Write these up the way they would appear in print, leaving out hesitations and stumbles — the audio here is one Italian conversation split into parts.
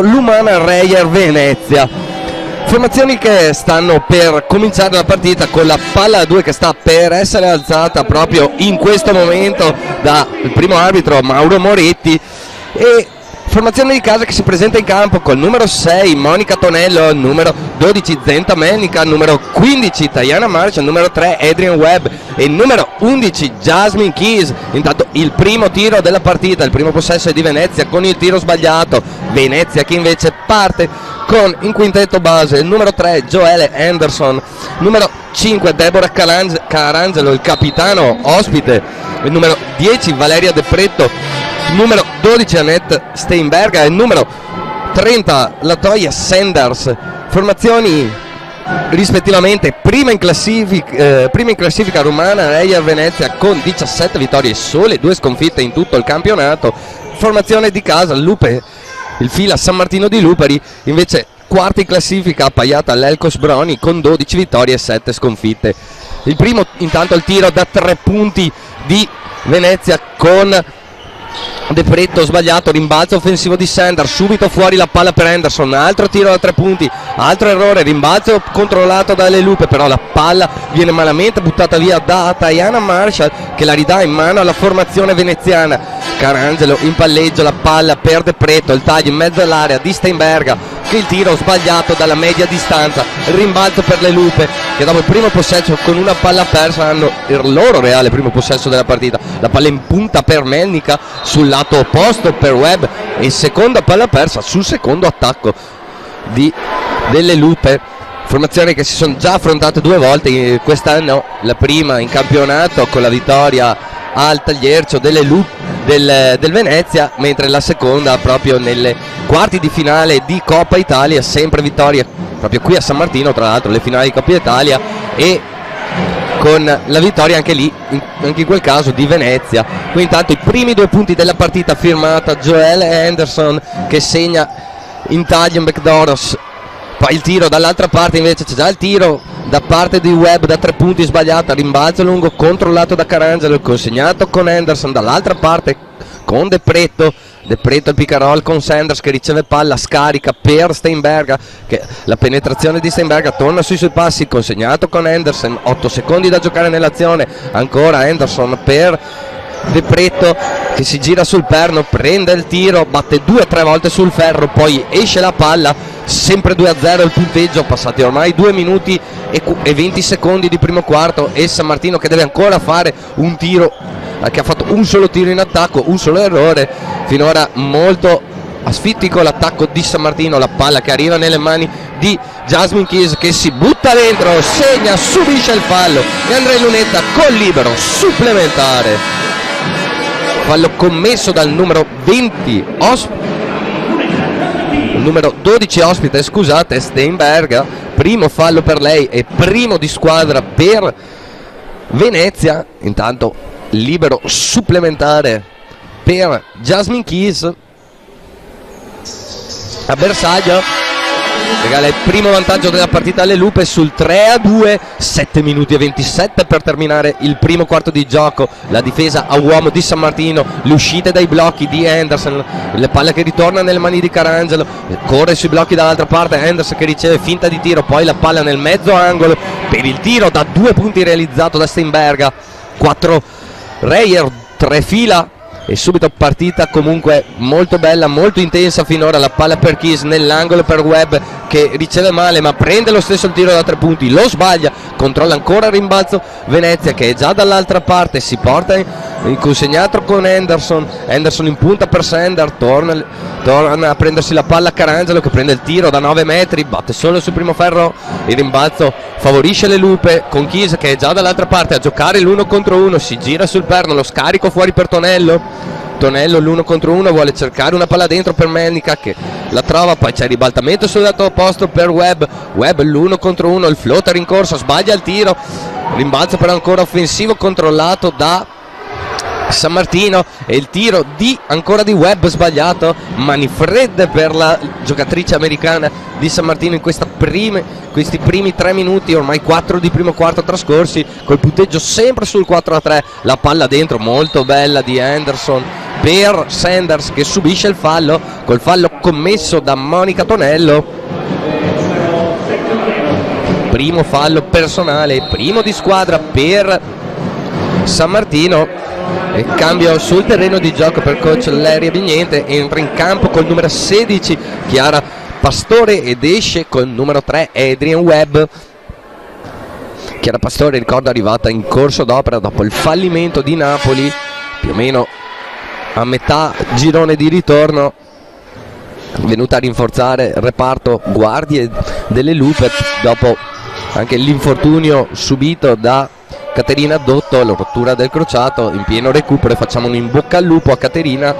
L'Umana Reyer Venezia, formazioni che stanno per cominciare la partita con la palla a 2 che sta per essere alzata proprio in questo momento dal primo arbitro Mauro Moretti, e formazione di casa che si presenta in campo col numero 6 Monica Tonello, numero 12 Zenta Melnica, numero 15 Tajana Marcia, numero 3 Adrian Webb e numero 11 Jasmine Keys. Intanto il primo tiro della partita, il primo possesso è di Venezia con il tiro sbagliato. Venezia che invece parte con in quintetto base il numero 3 Joelle Anderson, numero 5 Deborah Carangelo, il capitano ospite, il numero 10 Valeria De Pretto, numero 12 Annette Steinberga e numero 30 Latoya Sanders. Formazioni rispettivamente prima in classifica Rumana Reyer Venezia con 17 vittorie e sole 2 sconfitte in tutto il campionato. Formazione di casa Lupe, il fila San Martino di Lupari, invece quarta in classifica appaiata all'Elcos Broni con 12 vittorie e 7 sconfitte. Il primo intanto il tiro da 3 punti di Venezia con De Pretto sbagliato, rimbalzo offensivo di Sanders, subito fuori la palla per Anderson, altro tiro da 3 punti, altro errore, rimbalzo controllato dalle Lupe, però la palla viene malamente buttata via da Tajana Marshall che la ridà in mano alla formazione veneziana. Carangelo in palleggio, la palla per De Pretto, il taglio in mezzo all'area di Steinberga, che il tiro sbagliato dalla media distanza, il rimbalzo per le Lupe che dopo il primo possesso con una palla persa hanno il loro reale primo possesso della partita. La palla in punta per Melnica, sul lato opposto per Webb e seconda palla persa sul secondo attacco delle Lupe. Formazioni che si sono già affrontate 2 volte quest'anno, la prima in campionato con la vittoria al Tagliercio del Venezia, mentre la seconda proprio nelle quarti di finale di Coppa Italia, sempre vittoria proprio qui a San Martino, tra l'altro le finali di Coppa Italia, e con la vittoria anche lì, anche in quel caso di Venezia. Qui intanto i primi 2 punti della partita firmata Joelle Anderson che segna in taglio McDoros. Poi il tiro dall'altra parte invece c'è già il tiro da parte di Webb da 3 punti sbagliata, rimbalzo lungo controllato da Carangelo, consegnato con Anderson dall'altra parte con De Pretto il pick and roll con Sanders che riceve palla, scarica per Steinberga, che la penetrazione di Steinberga torna sui suoi passi, consegnato con Anderson, 8 secondi da giocare nell'azione, ancora Anderson per De Pretto che si gira sul perno, prende il tiro, batte 2-3 volte sul ferro, poi esce la palla, sempre 2-0 il punteggio, passati ormai 2 minuti e 20 secondi di primo quarto, e San Martino che deve ancora fare un tiro, che ha fatto un solo tiro in attacco, un solo errore. Finora molto asfittico l'attacco di San Martino, la palla che arriva nelle mani di Jasmine Keys che si butta dentro, segna, subisce il fallo e Andrea Lunetta col libero supplementare. Fallo commesso dal numero 20 numero 12 ospite, scusate, Steinberga, primo fallo per lei e primo di squadra per Venezia. Intanto libero supplementare per Jasmine Keys a bersaglio, regala il primo vantaggio della partita alle Lupe sul 3-2, 7 minuti e 27 per terminare il primo quarto di gioco. La difesa a uomo di San Martino, le uscite dai blocchi di Anderson, la palla che ritorna nelle mani di Carangelo, corre sui blocchi dall'altra parte, Anderson che riceve finta di tiro, poi la palla nel mezzo angolo per il tiro da 2 punti realizzato da Steinberga. 4 Reyer, 3 fila e subito partita comunque molto bella, molto intensa finora. La palla per Keys nell'angolo per Webb che riceve male ma prende lo stesso il tiro da 3 punti, lo sbaglia, controlla ancora il rimbalzo Venezia che è già dall'altra parte, si porta in consegnato con Anderson in punta per Sender, torna a prendersi la palla Carangelo che prende il tiro da 9 metri, batte solo sul primo ferro, il rimbalzo favorisce le Lupe con Keys che è già dall'altra parte a giocare l'1 contro 1, si gira sul perno, lo scarico fuori per Tonello l'1 contro 1, vuole cercare una palla dentro per Melnica che la trova, poi c'è il ribaltamento sul lato opposto per Webb l'1 contro 1, il floater in corsa, sbaglia il tiro, rimbalzo però ancora offensivo controllato da San Martino, e il tiro ancora di Webb sbagliato, mani fredde per la giocatrice americana di San Martino in questi primi 3 minuti, ormai 4 di primo quarto trascorsi, col punteggio sempre sul 4-3. La palla dentro molto bella di Anderson per Sanders, che subisce il fallo, col fallo commesso da Monica Tonello. Primo fallo personale, primo di squadra per San Martino. E cambio sul terreno di gioco per coach Larry Abbignente. Entra in campo col numero 16 Chiara Pastore ed esce col numero 3 Adrian Webb. Chiara Pastore, ricordo, arrivata in corso d'opera dopo il fallimento di Napoli, più o meno a metà girone di ritorno, venuta a rinforzare il reparto guardie delle Lupe dopo anche l'infortunio subito da Caterina Dotto, la rottura del crociato. In pieno recupero, facciamo un in bocca al lupo a Caterina.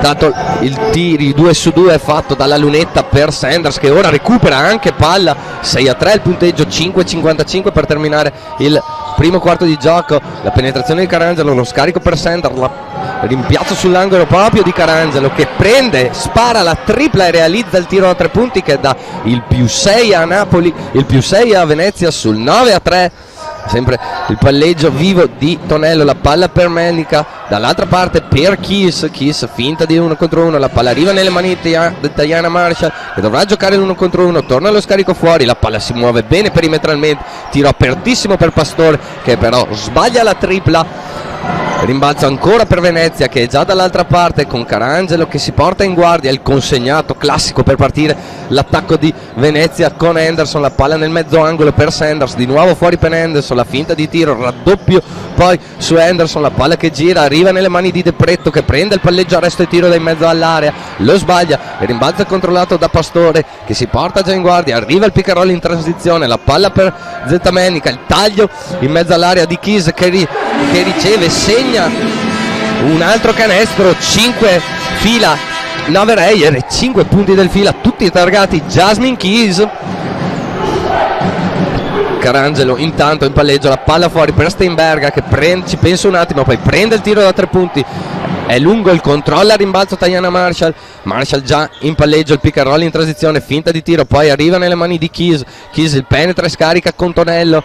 Tanto il tiri 2 su 2 è fatto dalla lunetta per Sanders, che ora recupera anche palla. 6-3 il punteggio, 5-55 per terminare il primo quarto di gioco. La penetrazione di Carangelo, lo scarico per Sanders, rimpiazzo sull'angolo proprio di Carangelo, che prende, spara la tripla e realizza il tiro da 3 punti che dà il +6 a Napoli, il +6 a Venezia sul 9-3. Sempre il palleggio vivo di Tonello, la palla per Melnica, dall'altra parte per Kiss, finta di 1 contro 1, la palla arriva nelle mani di Diana Marshall, che dovrà giocare l'1 contro 1, torna allo scarico fuori, la palla si muove bene perimetralmente, tiro apertissimo per Pastore, che però sbaglia la tripla. Rimbalzo ancora per Venezia, che è già dall'altra parte, con Carangelo che si porta in guardia, il consegnato classico per partire l'attacco di Venezia con Anderson, la palla nel mezzo angolo per Sanders, di nuovo fuori per Anderson, la finta di tiro, raddoppio poi su Anderson, la palla che gira, arriva nelle mani di De Pretto, che prende il palleggio, arresto e tiro da in mezzo all'area, lo sbaglia, il rimbalzo è controllato da Pastore, che si porta già in guardia, arriva il pick and roll in transizione, la palla per Zeta Melnica, il taglio in mezzo all'area di Kiss, che riceve, segna un altro canestro, 5 fila Navereyer e 5 punti del fila, tutti targati Jasmine Keys. Carangelo intanto in palleggio, la palla fuori per Steinberga, che ci pensa un attimo, poi prende il tiro da 3 punti, è lungo il controllo al rimbalzo Diana Marshall già in palleggio, il pick and roll in transizione, finta di tiro, poi arriva nelle mani di Keys, il penetra e scarica con Tonello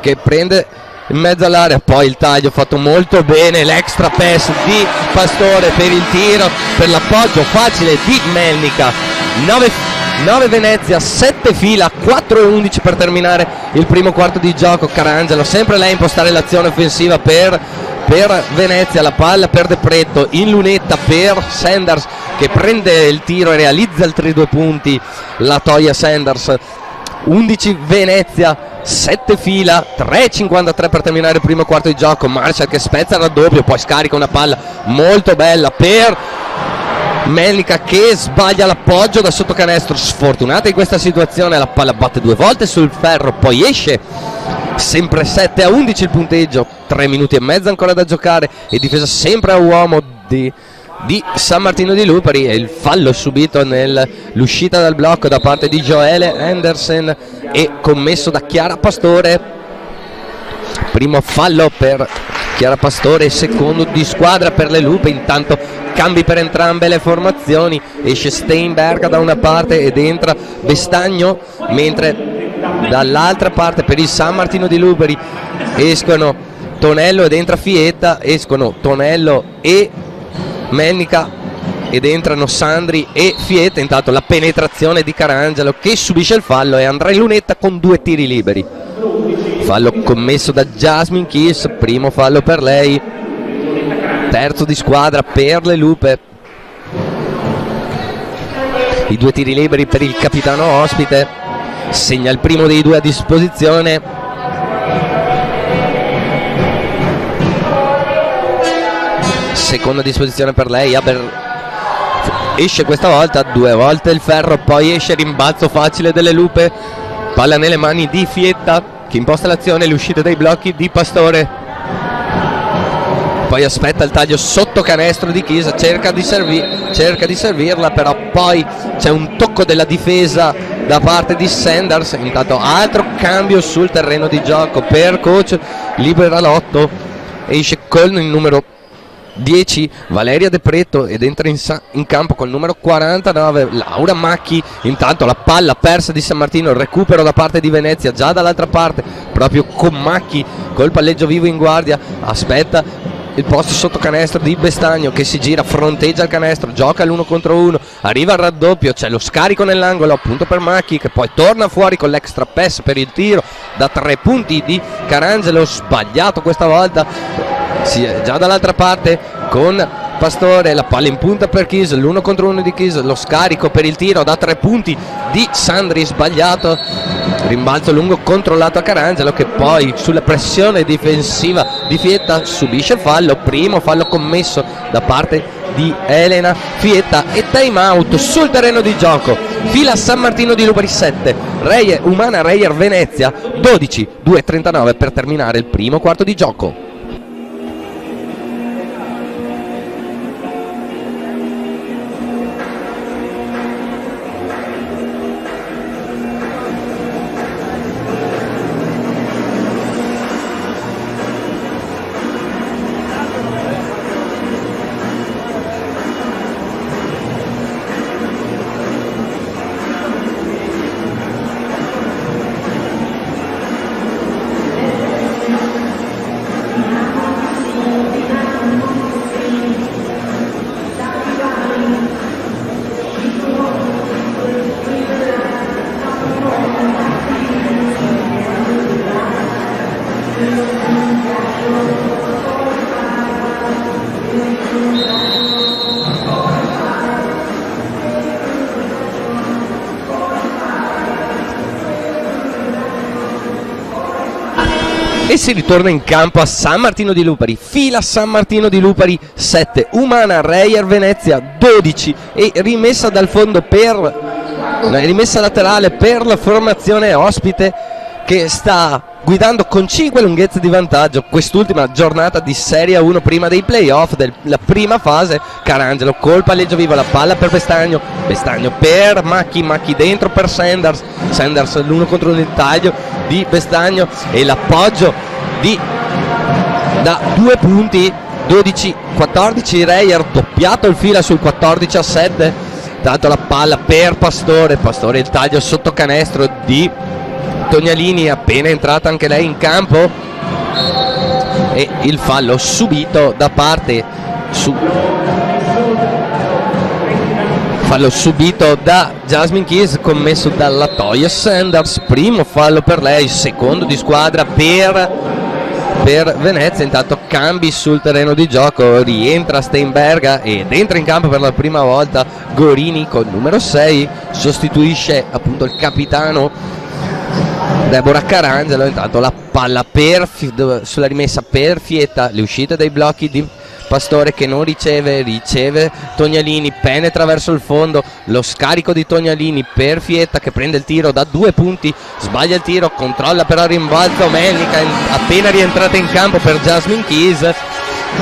che prende in mezzo all'area, poi il taglio fatto molto bene, l'extra pass di Pastore per il tiro, per l'appoggio facile di Melnica. 9 Venezia, 7 fila, 4-11 per terminare il primo quarto di gioco. Carangelo, sempre lei a impostare l'azione offensiva per Venezia, la palla per De Pretto, in lunetta per Sanders, che prende il tiro e realizza altri 2 punti, la Toya Sanders. 11 Venezia, 7 fila, 3.53 per terminare il primo quarto di gioco. Marshall che spezza il raddoppio, poi scarica una palla molto bella per Melnica, che sbaglia l'appoggio da sotto canestro. Sfortunata in questa situazione, la palla batte 2 volte sul ferro, poi esce. Sempre 7-11 il punteggio, 3 minuti e mezzo ancora da giocare, e difesa sempre a uomo di San Martino di Lupari, e il fallo subito nell'uscita dal blocco da parte di Joelle Anderson e commesso da Chiara Pastore. Primo fallo per Chiara Pastore, secondo di squadra per le Lupe. Intanto cambi per entrambe le formazioni, esce Steinberga da una parte ed entra Bestagno, mentre dall'altra parte per il San Martino di Lupari escono Tonello ed entra Fietta, escono Tonello e Melnica ed entrano Sandri e Fietta. Intanto la penetrazione di Carangelo, che subisce il fallo, e andrà in lunetta con 2 tiri liberi. Fallo commesso da Jasmine Kiss, primo fallo per lei, terzo di squadra per le Lupe. I 2 tiri liberi per il capitano ospite, segna il primo dei 2 a disposizione. Seconda disposizione per lei, esce questa volta 2 volte il ferro, poi esce, rimbalzo facile delle Lupe, palla nelle mani di Fietta, che imposta l'azione, l'uscita dai blocchi di Pastore, poi aspetta il taglio sotto canestro di Chiesa, cerca di servirla, però poi c'è un tocco della difesa da parte di Sanders. Intanto altro cambio sul terreno di gioco per coach Liberalotto, esce con il numero 10 Valeria De Preto ed entra in campo col numero 49 Laura Macchi. Intanto la palla persa di San Martino, il recupero da parte di Venezia, già dall'altra parte proprio con Macchi col palleggio vivo in guardia, aspetta il posto sotto canestro di Bestagno che si gira, fronteggia il canestro, gioca l'1 contro 1, arriva al raddoppio, c'è lo scarico nell'angolo appunto per Macchi che poi torna fuori con l'extra pass per il tiro da 3 punti di Carangelo, sbagliato questa volta. Sì, già dall'altra parte con Pastore, la palla in punta per Kis, l'1 contro 1 di Kis, lo scarico per il tiro da 3 punti di Sandri, sbagliato, rimbalzo lungo controllato a Carangelo che poi sulla pressione difensiva di Fietta subisce fallo, primo fallo commesso da parte di Elena Fietta e time out sul terreno di gioco. Fila San Martino di Lupari 7, Umana Reyer Venezia 12, 2:39 per terminare il primo quarto di gioco. E si ritorna in campo a San Martino di Lupari. Fila San Martino di Lupari 7, Umana Reyer Venezia 12 e rimessa dal fondo rimessa laterale per la formazione ospite che sta guidando con 5 lunghezze di vantaggio quest'ultima giornata di Serie 1 prima dei playoff della prima fase. Carangelo col palleggio vivo, la palla per Bestagno per Macchi dentro per Sanders l'1 contro 1 il taglio di Bestagno e l'appoggio da 2 punti 12-14 Reyer, doppiato il fila sul 14-7. Tanto la palla per Pastore il taglio sotto canestro di Tognalini, appena entrata anche lei in campo e il fallo subito da parte fallo subito da Jasmine Keys commesso dalla Toya Sanders, primo fallo per lei, secondo di squadra per Venezia. Intanto cambi sul terreno di gioco, rientra Steinberga ed entra in campo per la prima volta Gorini con numero 6, sostituisce appunto il capitano Deborah Carangelo. Intanto la palla sulla rimessa per Fietta, le uscite dai blocchi di Pastore che non riceve Tognalini, penetra verso il fondo, lo scarico di Tognalini per Fietta che prende il tiro da 2 punti, sbaglia il tiro, controlla però il rimbalzo Melnica appena rientrata in campo per Jasmine Keys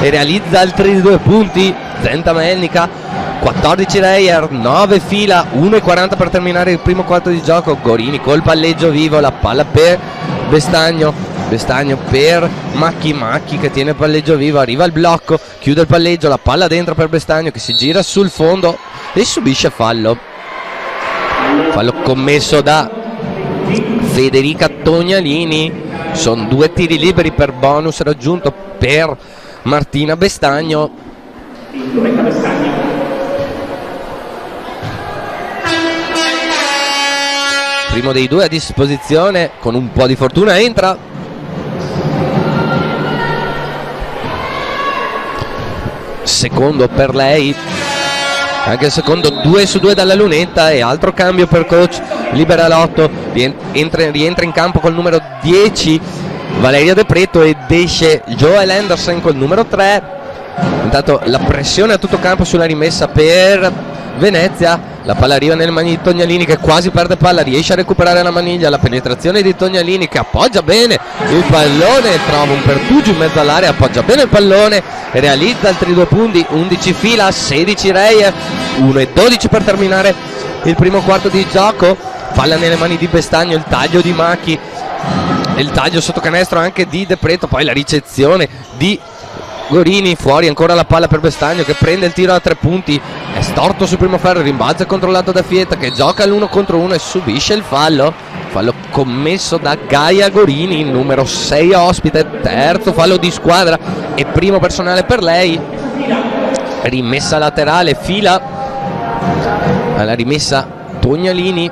e realizza altri 2 punti Zenta Melnica. 14 Reyer, 9 fila, 1:40 per terminare il primo quarto di gioco. Gorini col palleggio vivo, la palla per Bestagno per Macchi che tiene il palleggio vivo, arriva il blocco, chiude il palleggio, la palla dentro per Bestagno che si gira sul fondo e subisce fallo commesso da Federica Tognalini. Sono 2 tiri liberi per bonus raggiunto per Martina Bestagno. Primo dei 2 a disposizione, con un po' di fortuna entra. Secondo per lei, anche il secondo 2 su 2 dalla lunetta e altro cambio per coach Liberalotto. Rientra in campo col numero 10 Valeria De Preto ed esce Joel Anderson col numero 3. Intanto la pressione a tutto campo sulla rimessa per Venezia, la palla arriva nelle mani di Tognalini che quasi perde palla, riesce a recuperare la maniglia, la penetrazione di Tognalini che appoggia bene il pallone, trova un pertugio in mezzo all'area, appoggia bene il pallone e realizza altri 2 punti, 11 fila, 16 Reyer, 1:12 per terminare il primo quarto di gioco. Palla nelle mani di Bestagno, il taglio di Macchi, il taglio sotto canestro anche di De Preto, poi la ricezione di Gorini, fuori ancora la palla per Bestagno che prende il tiro a 3 punti, è storto sul primo ferro, rimbalzo controllato da Fietta che gioca l'1 contro 1 e subisce il fallo commesso da Gaia Gorini, numero 6 ospite, terzo fallo di squadra e primo personale per lei. Rimessa laterale, fila alla rimessa Tognalini,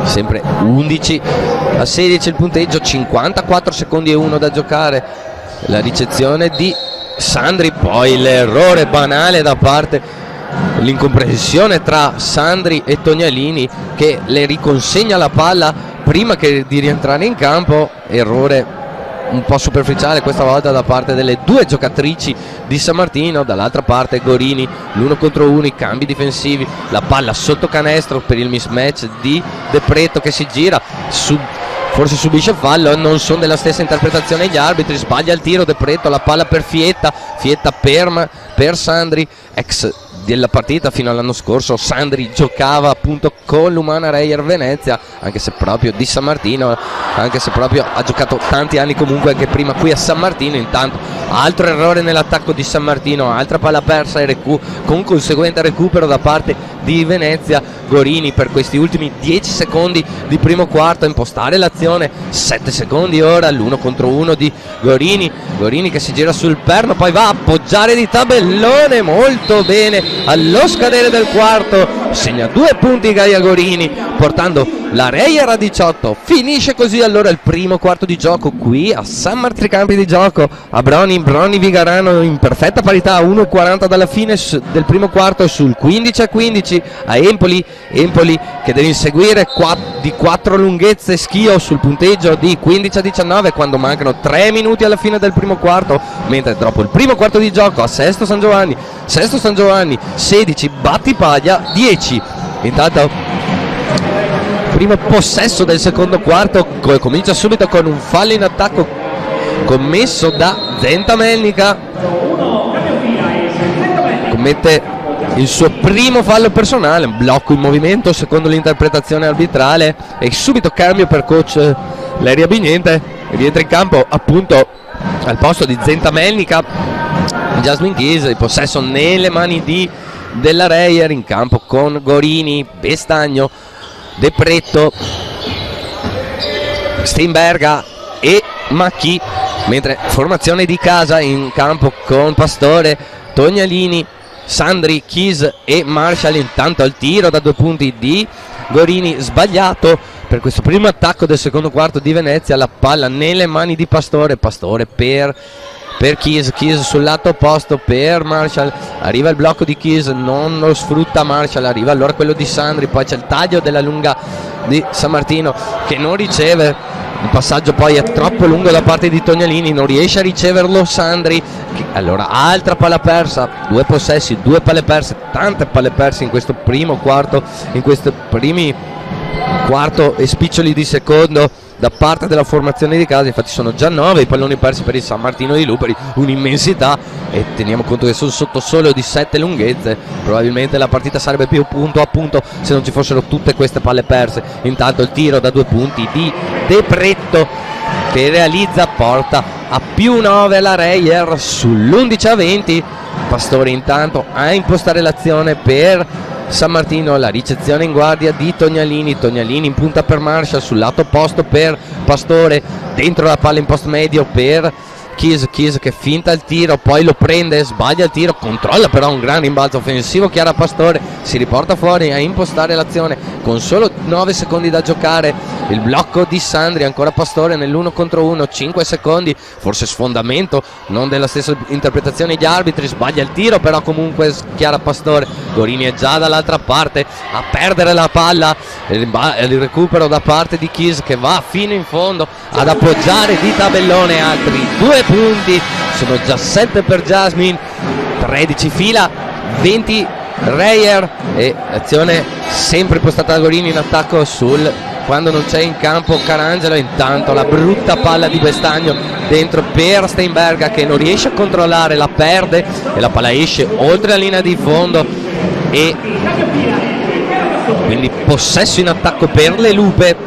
sempre 11-16 il punteggio, 54 secondi e 1 da giocare. La ricezione di Sandri, poi l'errore banale da parte, l'incomprensione tra Sandri e Tognalini che le riconsegna la palla prima che di rientrare in campo. Errore un po' superficiale questa volta da parte delle due giocatrici di San Martino. Dall'altra parte Gorini, l'1 contro 1, i cambi difensivi, la palla sotto canestro per il mismatch di De Preto che si gira, forse subisce fallo, non sono della stessa interpretazione gli arbitri, sbaglia il tiro De Preto, la palla per Fietta per Sandri, ex della partita fino all'anno scorso. Sandri giocava appunto con l'Umana Reyer Venezia, anche se proprio di San Martino, anche se proprio ha giocato tanti anni comunque anche prima qui a San Martino. Intanto altro errore nell'attacco di San Martino, altra palla persa e con conseguente recupero da parte di Venezia. Gorini per questi ultimi 10 secondi di primo quarto a impostare l'azione, 7 secondi ora, l'1 contro 1 di Gorini che si gira sul perno, poi va a appoggiare di tabellone molto bene allo scadere del quarto, segna 2 punti Gaia Gorini portando la Reyer a 18. Finisce così allora il primo quarto di gioco qui a San Martino, campi di gioco a Broni Vigarano in perfetta parità a 1,40 dalla fine del primo quarto sul 15-15 a Empoli che deve inseguire di 4 lunghezze Schio sul punteggio di 15-19 quando mancano 3 minuti alla fine del primo quarto, mentre dopo il primo quarto di gioco a Sesto San Giovanni 16, Battipaglia 10. Intanto primo possesso del secondo quarto comincia subito con un fallo in attacco commesso da Zenta Melnica, commette il suo primo fallo personale, un blocco in movimento secondo l'interpretazione arbitrale e subito cambio per coach Leria Bignente, rientra in campo appunto al posto di Zenta Melnica Jasmine Keys, il possesso nelle mani della Reyer, in campo con Gorini, Bestagno, De Preto, Steinberga e Macchi, mentre formazione di casa in campo con Pastore, Tognalini, Sandri, Keys e Marshall. Intanto al tiro da 2 punti di Gorini sbagliato per questo primo attacco del secondo quarto di Venezia, la palla nelle mani di Pastore per Keys sul lato opposto per Marshall, arriva il blocco di Keys, non lo sfrutta Marshall, arriva allora quello di Sandri, poi c'è il taglio della lunga di San Martino che non riceve, il passaggio poi è troppo lungo da parte di Tognalini, non riesce a riceverlo Sandri, allora altra palla persa, 2 possessi, 2 palle perse, tante palle perse in questo primo quarto, in questi primi quarto e spiccioli di secondo da parte della formazione di casa. Infatti sono già 9 i palloni persi per il San Martino di Luperi, un'immensità, e teniamo conto che sono sotto solo di 7 lunghezze, probabilmente la partita sarebbe più punto a punto se non ci fossero tutte queste palle perse. Intanto il tiro da 2 punti di De Preto che realizza, porta a più 9 la Reyer sull'11-20. Pastore intanto a impostare l'azione per San Martino, la ricezione in guardia di Tognalini in punta per Marshall, sul lato opposto per Pastore, dentro la palla in post medio per Keys che finta il tiro, poi lo prende, sbaglia il tiro, controlla però un gran rimbalzo offensivo, Chiara Pastore si riporta fuori a impostare l'azione con solo 9 secondi da giocare, il blocco di Sandri, ancora Pastore nell'1 contro 1, 5 secondi, forse sfondamento, non della stessa interpretazione degli arbitri, sbaglia il tiro però comunque Chiara Pastore. Gorini è già dall'altra parte a perdere la palla, il recupero da parte di Keys che va fino in fondo ad appoggiare di tabellone, altri 2 punti, sono già 7 per Jasmine, 13 fila, 20 Reyer, e azione sempre impostata da Gorini in attacco quando non c'è in campo Carangelo. Intanto la brutta palla di Bestagno dentro per Steinberga che non riesce a controllare, la perde e la palla esce oltre la linea di fondo, e quindi possesso in attacco per le Lupe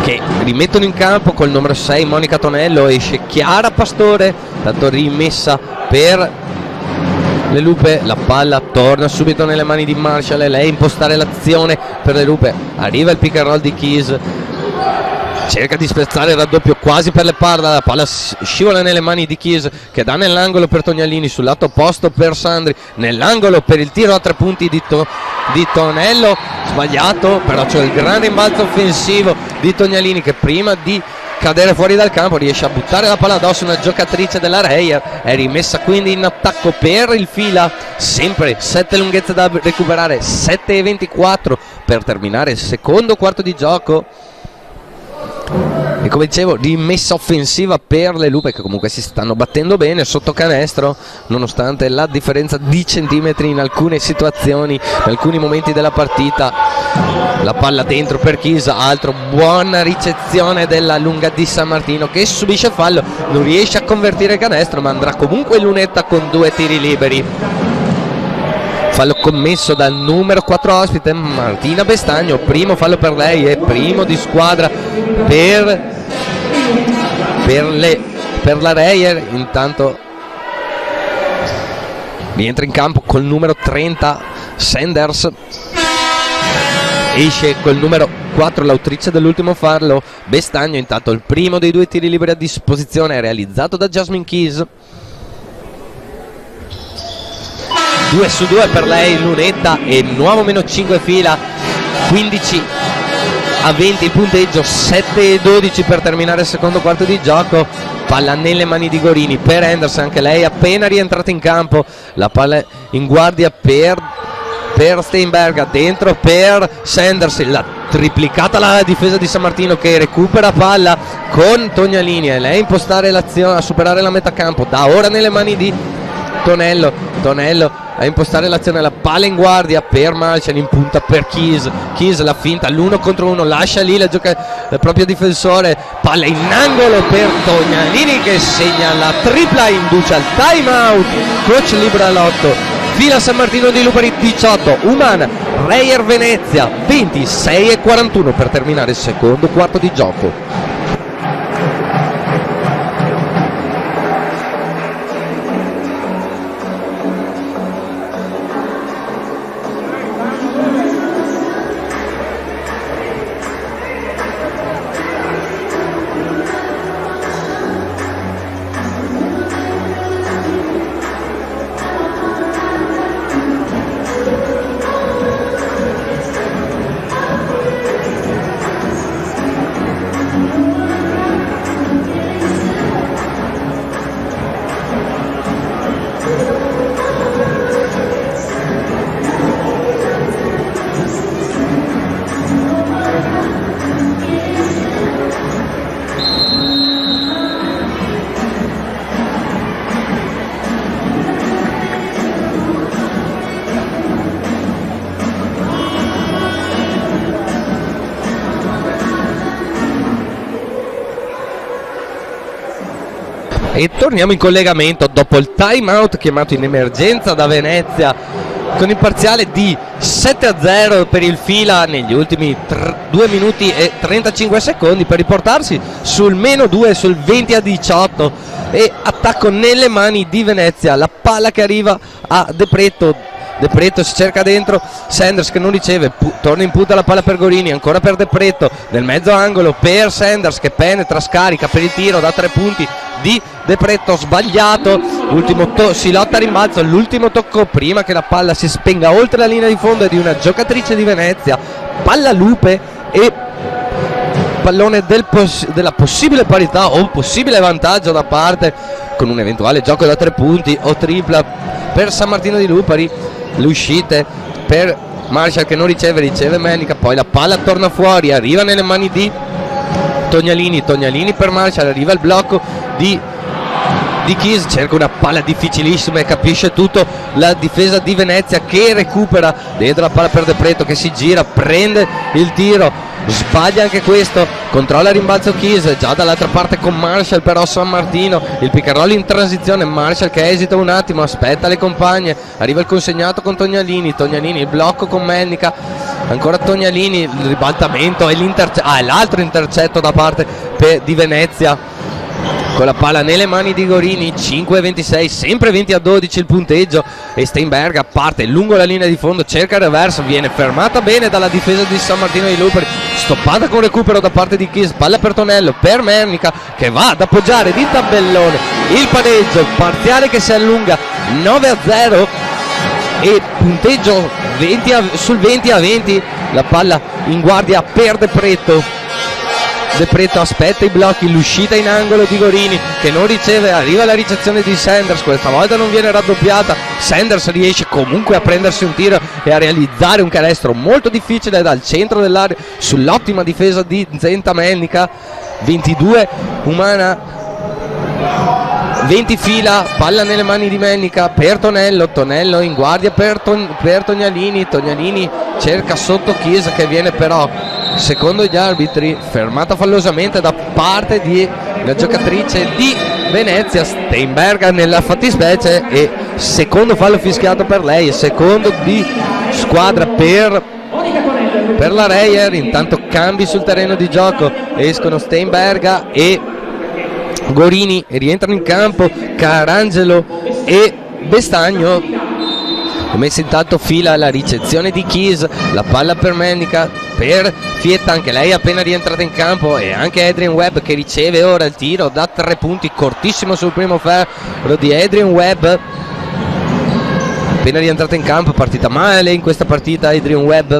che rimettono in campo col numero 6 Monica Tonello, esce Chiara Pastore, tanto rimessa per le Lupe, la palla torna subito nelle mani di Marshall e lei impostare l'azione per le Lupe, arriva il pick and roll di Keys, cerca di spezzare il raddoppio quasi per le parla, la palla scivola nelle mani di Keys che dà nell'angolo per Tognalini, sul lato opposto per Sandri, nell'angolo per il tiro a 3 punti di Tonello, sbagliato, però c'è il grande rimbalzo offensivo di Tognalini che prima di cadere fuori dal campo riesce a buttare la palla addosso una giocatrice della Reyer, è rimessa quindi in attacco per il Fila, sempre 7 lunghezze da recuperare, 7:24 per terminare il secondo quarto di gioco. E come dicevo, rimessa offensiva per le Lupe che comunque si stanno battendo bene sotto canestro nonostante la differenza di centimetri in alcune situazioni, in alcuni momenti della partita. La palla dentro per Chisa, altro buona ricezione della lunga di San Martino che subisce fallo, non riesce a convertire canestro ma andrà comunque in lunetta con 2 tiri liberi. Fallo commesso dal numero 4 ospite Martina Bestagno, primo fallo per lei e primo di squadra per la Reyer. Intanto rientra in campo col numero 30 Sanders, esce col numero 4 l'autrice dell'ultimo fallo Bestagno. Intanto il primo dei 2 tiri liberi a disposizione è realizzato da Jasmine Keys, 2 su 2 per lei, lunetta e nuovo meno 5 fila, 15-20 il punteggio, 7-12 per terminare il secondo quarto di gioco. Palla nelle mani di Gorini per Anderson, anche lei appena rientrata in campo, la palla in guardia per Steinberg, dentro per Sanders, la triplicata la difesa di San Martino che recupera palla con Tognalini e lei impostare l'azione a superare la metà campo, da ora nelle mani di Tonello a impostare l'azione, la palla in guardia per Marshall, in punta per Keys, la finta l'1 contro 1, lascia lì il proprio difensore, palla in angolo per Tognalini che segna la tripla, induce al time out, coach libera l'8, fila San Martino di Lupari 18, Umana Reyer Venezia 26-41 per terminare il secondo quarto di gioco. E torniamo in collegamento dopo il time out chiamato in emergenza da Venezia con il parziale di 7-0 per il Fila negli ultimi 2 minuti e 35 secondi per riportarsi sul -2 sul 20-18 e attacco nelle mani di Venezia, la palla che arriva a De Pretto si cerca dentro, Sanders che non riceve, torna in punta la palla per Gorini, ancora per De Pretto, nel mezzo angolo per Sanders che penetra, scarica per il tiro da 3 punti di De Pretto, sbagliato, si lotta a rimbalzo, l'ultimo tocco prima che la palla si spenga oltre la linea di fondo di una giocatrice di Venezia, palla Lupe e pallone della possibile parità o un possibile vantaggio da parte con un eventuale gioco da 3 punti o tripla per San Martino di Lupari. Le uscite per Marshall che non riceve Menica, poi la palla torna fuori, arriva nelle mani di Tognalini per Marshall, arriva il blocco di Keys, cerca una palla difficilissima e capisce tutto la difesa di Venezia che recupera dentro la palla per De Pretto che si gira, prende il tiro, sbaglia anche questo, controlla il rimbalzo Keys, già dall'altra parte con Marshall però San Martino, il pick and roll in transizione, Marshall che esita un attimo, aspetta le compagne, arriva il consegnato con Tognalini, il blocco con Melnica, ancora Tognalini, il ribaltamento e l'altro intercetto da parte di Venezia con la palla nelle mani di Gorini, 5-26, sempre 20-12 il punteggio, e Steinberga parte lungo la linea di fondo, cerca il reverso, viene fermata bene dalla difesa di San Martino di Luperi, stoppata con recupero da parte di Kies, palla per Tonello, per Mernica che va ad appoggiare di tabellone il pareggio, parziale che si allunga 9-0 e punteggio sul 20-20, la palla in guardia per De Pretto. De Pretto aspetta i blocchi, l'uscita in angolo di Gorini che non riceve, arriva la ricezione di Sanders, questa volta non viene raddoppiata, Sanders riesce comunque a prendersi un tiro e a realizzare un canestro molto difficile dal centro dell'area sull'ottima difesa di Zenta Melnica. 22 Umana, 20 fila, palla nelle mani di Melnica per Tonello, Tonello in guardia per Tognalini, Tognalini cerca sotto Chiesa che viene però, secondo gli arbitri, fermata fallosamente da parte di la giocatrice di Venezia, Steinberga nella fattispecie, e secondo fallo fischiato per lei, secondo di squadra per la Reyer. Intanto cambi sul terreno di gioco, escono Steinberga e Gorini e rientrano in campo Carangelo e Bestagno. Messa intanto fila la ricezione di Kies, la palla per Melnica, per Fietta, anche lei appena rientrata in campo, e anche Adrian Webb che riceve ora il tiro da 3 punti cortissimo sul primo ferro di Adrian Webb, appena rientrata in campo, partita male in questa partita Adrian Webb.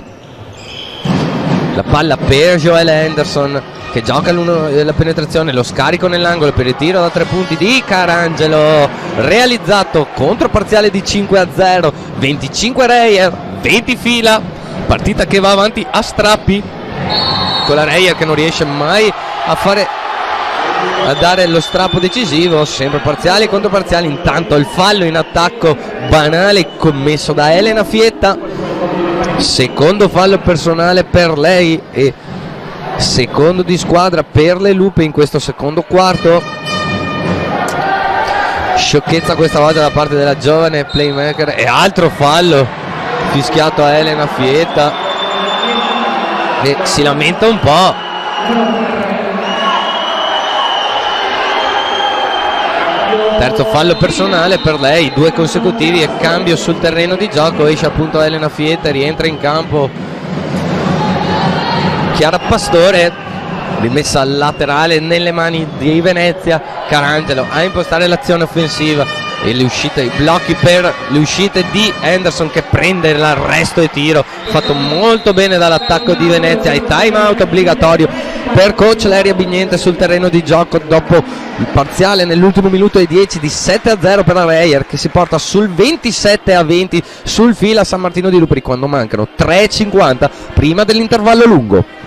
La palla per Joel Henderson che gioca la penetrazione, lo scarico nell'angolo per il tiro da 3 punti di Carangelo, realizzato, controparziale di 5-0, 25 Reyer, 20 fila, partita che va avanti a strappi con la Reyer che non riesce mai a dare lo strappo decisivo, sempre parziali e controparziali. Intanto il fallo in attacco banale commesso da Elena Fietta, secondo fallo personale per lei e secondo di squadra per le Lupe in questo secondo quarto. Sciocchezza questa volta da parte della giovane playmaker e altro fallo fischiato a Elena Fietta che si lamenta un po'. Terzo fallo personale per lei, 2 consecutivi e cambio sul terreno di gioco, esce appunto Elena Fietta e rientra in campo Chiara Pastore, rimessa laterale nelle mani di Venezia. Carangelo a impostare l'azione offensiva e le uscite, i blocchi per le uscite di Henderson che prende l'arresto e tiro, fatto molto bene dall'attacco di Venezia, e time out obbligatorio per coach Leria Bignente sul terreno di gioco dopo il parziale nell'ultimo minuto e 10 di 7-0 per la Reyer che si porta sul 27-20 sul fila San Martino di Luperi quando mancano 3:50 prima dell'intervallo lungo.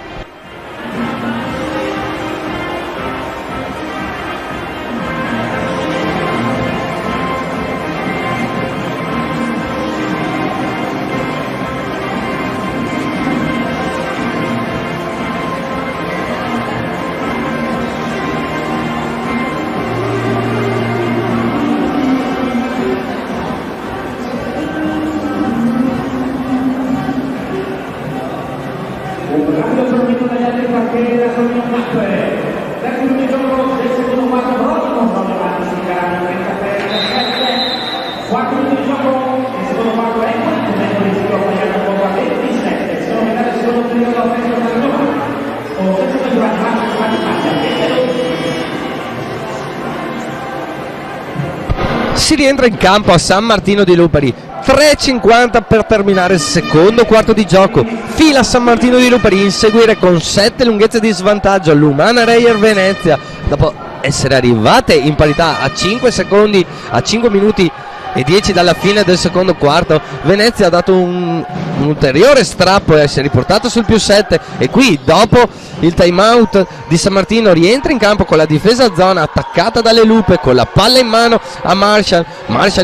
Si rientra in campo a San Martino di Luperi, 3:50 per terminare il secondo quarto di gioco. Fila San Martino di Luperi inseguire con 7 lunghezze di svantaggio l'Umana Reyer Venezia dopo essere arrivate in parità a 5 secondi, a 5 minuti e 10 dalla fine del secondo quarto. Venezia ha dato un ulteriore strappo e si è riportato sul +7, e qui dopo il time out di San Martino rientra in campo con la difesa a zona attaccata dalle Lupe, con la palla in mano a Marshall,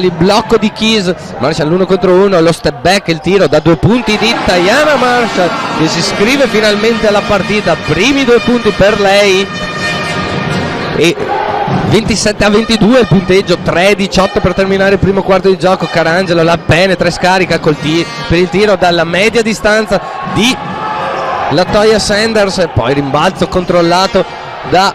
il blocco di Keys, Marshall 1 contro 1, lo step back, il tiro da 2 punti di Diana Marshall che si iscrive finalmente alla partita, primi 2 punti per lei e 27-22 il punteggio, 3:18 per terminare il primo quarto di gioco. Carangelo la penetra e scarica per il tiro dalla media distanza di Latoya Sanders, e poi rimbalzo controllato da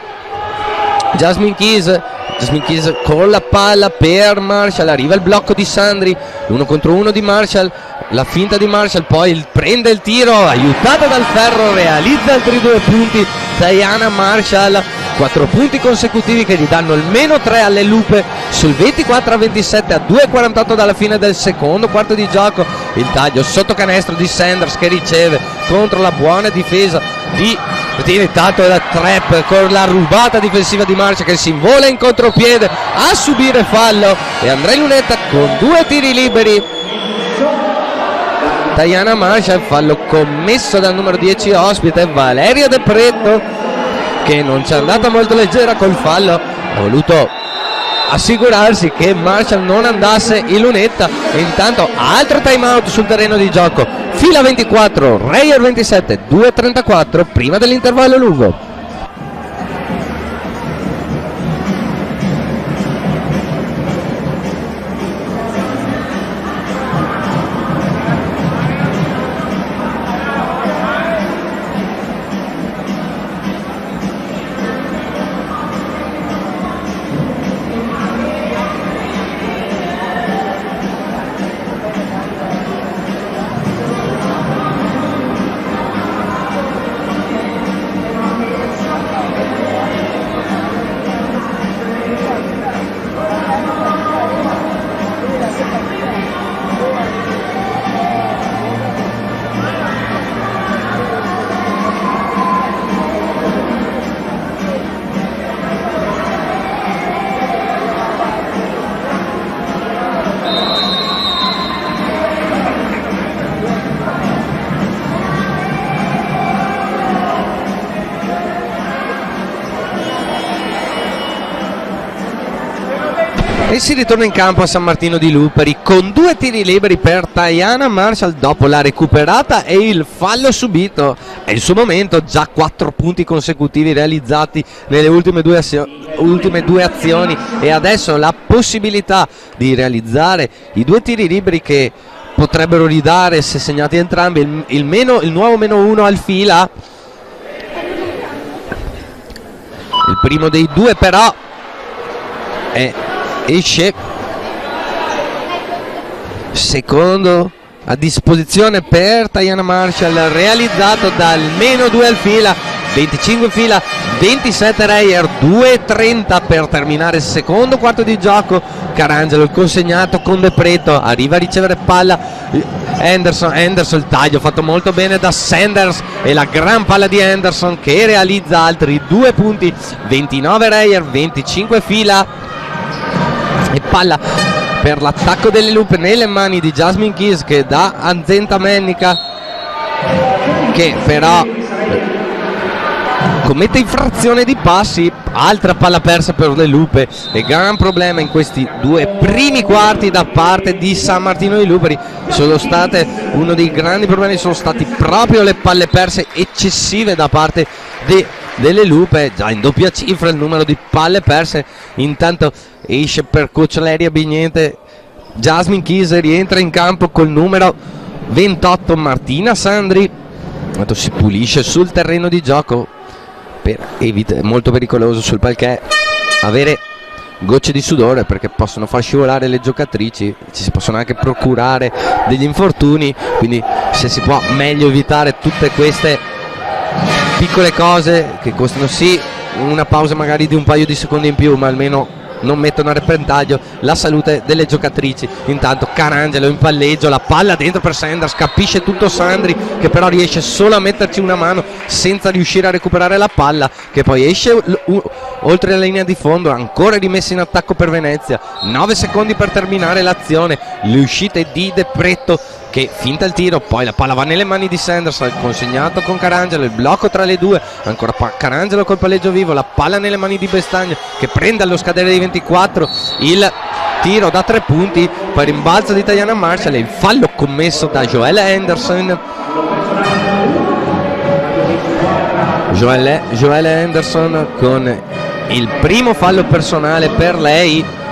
Jasmine Keys con la palla per Marshall, arriva il blocco di Sandri, l'1 contro 1 di Marshall, la finta di Marshall, poi prende il tiro, aiutata dal ferro, realizza altri 2 punti Diana Marshall, 4 punti consecutivi che gli danno almeno 3 alle Lupe sul 24-27 a 2:48 dalla fine del secondo quarto di gioco. Il taglio sotto canestro di Sanders che riceve contro la buona difesa di diventato da Trap con la rubata difensiva di Marshall che si invola in contropiede a subire fallo, e Andrei Lunetta con 2 tiri liberi. Diana Marshall, fallo commesso dal numero 10 ospite Valeria De Pretto, che non ci è andata molto leggera col fallo, ha voluto assicurarsi che Marshall non andasse in lunetta, e intanto altro time out sul terreno di gioco, fila 24, Reyer 27, 2:34 prima dell'intervallo lungo. E si ritorna in campo a San Martino di Luperi con 2 tiri liberi per Diana Marshall dopo la recuperata e il fallo subito. È il suo momento, già 4 punti consecutivi realizzati nelle ultime due azioni, e adesso la possibilità di realizzare i 2 tiri liberi che potrebbero ridare, se segnati entrambi, il nuovo -1 al fila. Il primo dei 2 però esce, secondo a disposizione per Diana Marshall, realizzato dal -2 al fila, 25 fila, 27 Reyer, 2:30 per terminare il secondo quarto di gioco. Carangelo il consegnato con De Pretto, arriva a ricevere palla Anderson, il taglio fatto molto bene da Sanders, e la gran palla di Anderson che realizza altri 2 punti, 29 Reyer, 25 fila. E palla per l'attacco delle Lupe nelle mani di Jasmine Keys, che dà a Zenta Mennica, che però commette infrazione di passi. Altra palla persa per le Lupe, e gran problema in questi 2 primi quarti da parte di San Martino di Luperi. Uno dei grandi problemi sono stati proprio le palle perse eccessive da parte delle Lupe, già in doppia cifra il numero di palle perse. Intanto esce per coach Leria Bignente Jasmine Keys, rientra in campo col numero 28 Martina Sandri. Si pulisce sul terreno di gioco, è molto pericoloso sul parquet avere gocce di sudore, perché possono far scivolare le giocatrici, ci si possono anche procurare degli infortuni, quindi se si può meglio evitare tutte queste piccole cose che costano sì una pausa magari di un paio di secondi in più, ma almeno non mettono a repentaglio la salute delle giocatrici. Intanto Carangelo in palleggio, la palla dentro per Sanders, capisce tutto Sandri, che però riesce solo a metterci una mano senza riuscire a recuperare la palla, che poi esce oltre la linea di fondo, ancora rimessa in attacco per Venezia. 9 secondi per terminare l'azione, le uscite di De Pretto che finta il tiro, poi la palla va nelle mani di Sanders, consegnato con Carangelo, il blocco tra le due, ancora Carangelo col palleggio vivo, la palla nelle mani di Bestagno che prende allo scadere dei 24 il tiro da 3 punti, poi rimbalzo di Diana Marshall e il fallo commesso da Joelle Anderson. Joelle Anderson con il primo fallo personale per lei.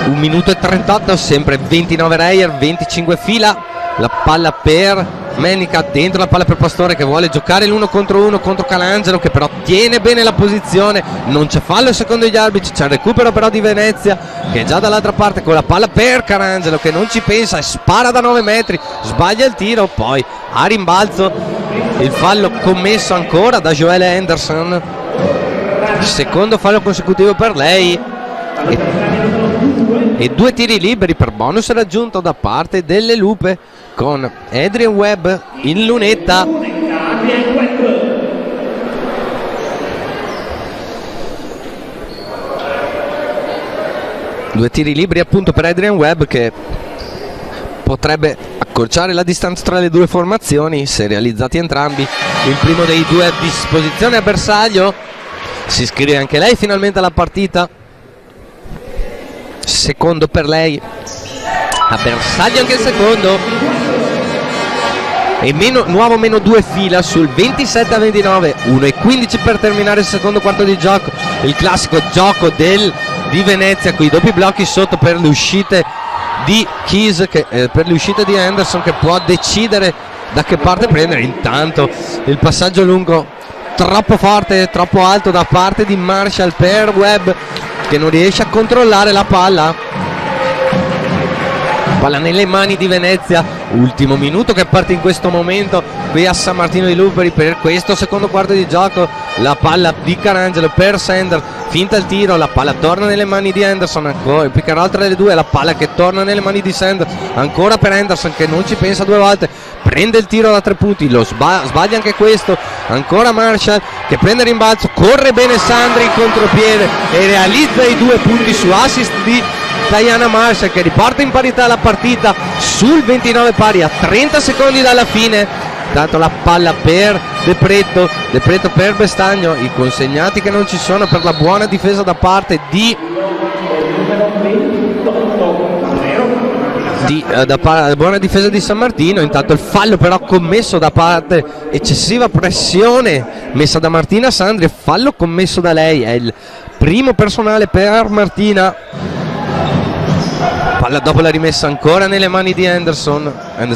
1 minuto e 38, sempre 29 Reyer, 25 fila. La palla per Melnica dentro la palla per Pastore che vuole giocare l'1 contro 1 contro Calangelo, che però tiene bene la posizione, non c'è fallo secondo gli arbitri, c'è il recupero però di Venezia che è già dall'altra parte con la palla per Calangelo che non ci pensa e spara da 9 metri, sbaglia il tiro, poi a rimbalzo il fallo commesso ancora da Joelle Henderson, secondo fallo consecutivo per lei e 2 tiri liberi per bonus raggiunto da parte delle Lupe con Adrian Webb in lunetta. Due tiri liberi appunto per Adrian Webb che potrebbe accorciare la distanza tra le due formazioni se realizzati entrambi. Il primo dei due a disposizione a bersaglio, si iscrive anche lei finalmente alla partita, secondo per lei, a bersaglio anche il secondo e nuovo meno 2 fila sul 27-29, 1:15 per terminare il secondo quarto di gioco. Il classico gioco di Venezia con i doppi blocchi sotto per le uscite di Keys, per le uscite di Henderson, che può decidere da che parte prendere. Intanto il passaggio lungo troppo forte, troppo alto da parte di Marshall per Webb che non riesce a controllare la palla nelle mani di Venezia. Ultimo minuto che parte in questo momento qui a San Martino di Luperi per questo secondo quarto di gioco. La palla di Carangelo per Sanders, finta il tiro, la palla torna nelle mani di Henderson, ancora il pick and roll tra le due, la palla che torna nelle mani di Sanders, ancora per Henderson che non ci pensa due volte, prende il tiro da 3 punti, lo sbaglia anche questo, ancora Marshall che prende il rimbalzo, corre bene Sandri in contropiede e realizza i 2 punti su assist di Diana Marshall che riporta in parità la partita sul 29 pari a 30 secondi dalla fine. Tanto la palla per De Pretto per Bestagno, i consegnati che non ci sono per la buona difesa da parte di buona difesa di San Martino. Intanto il fallo però commesso da parte, eccessiva pressione messa da Martina Sandri, fallo commesso da lei, è il primo personale per Martina. Palla dopo la rimessa ancora nelle mani di Henderson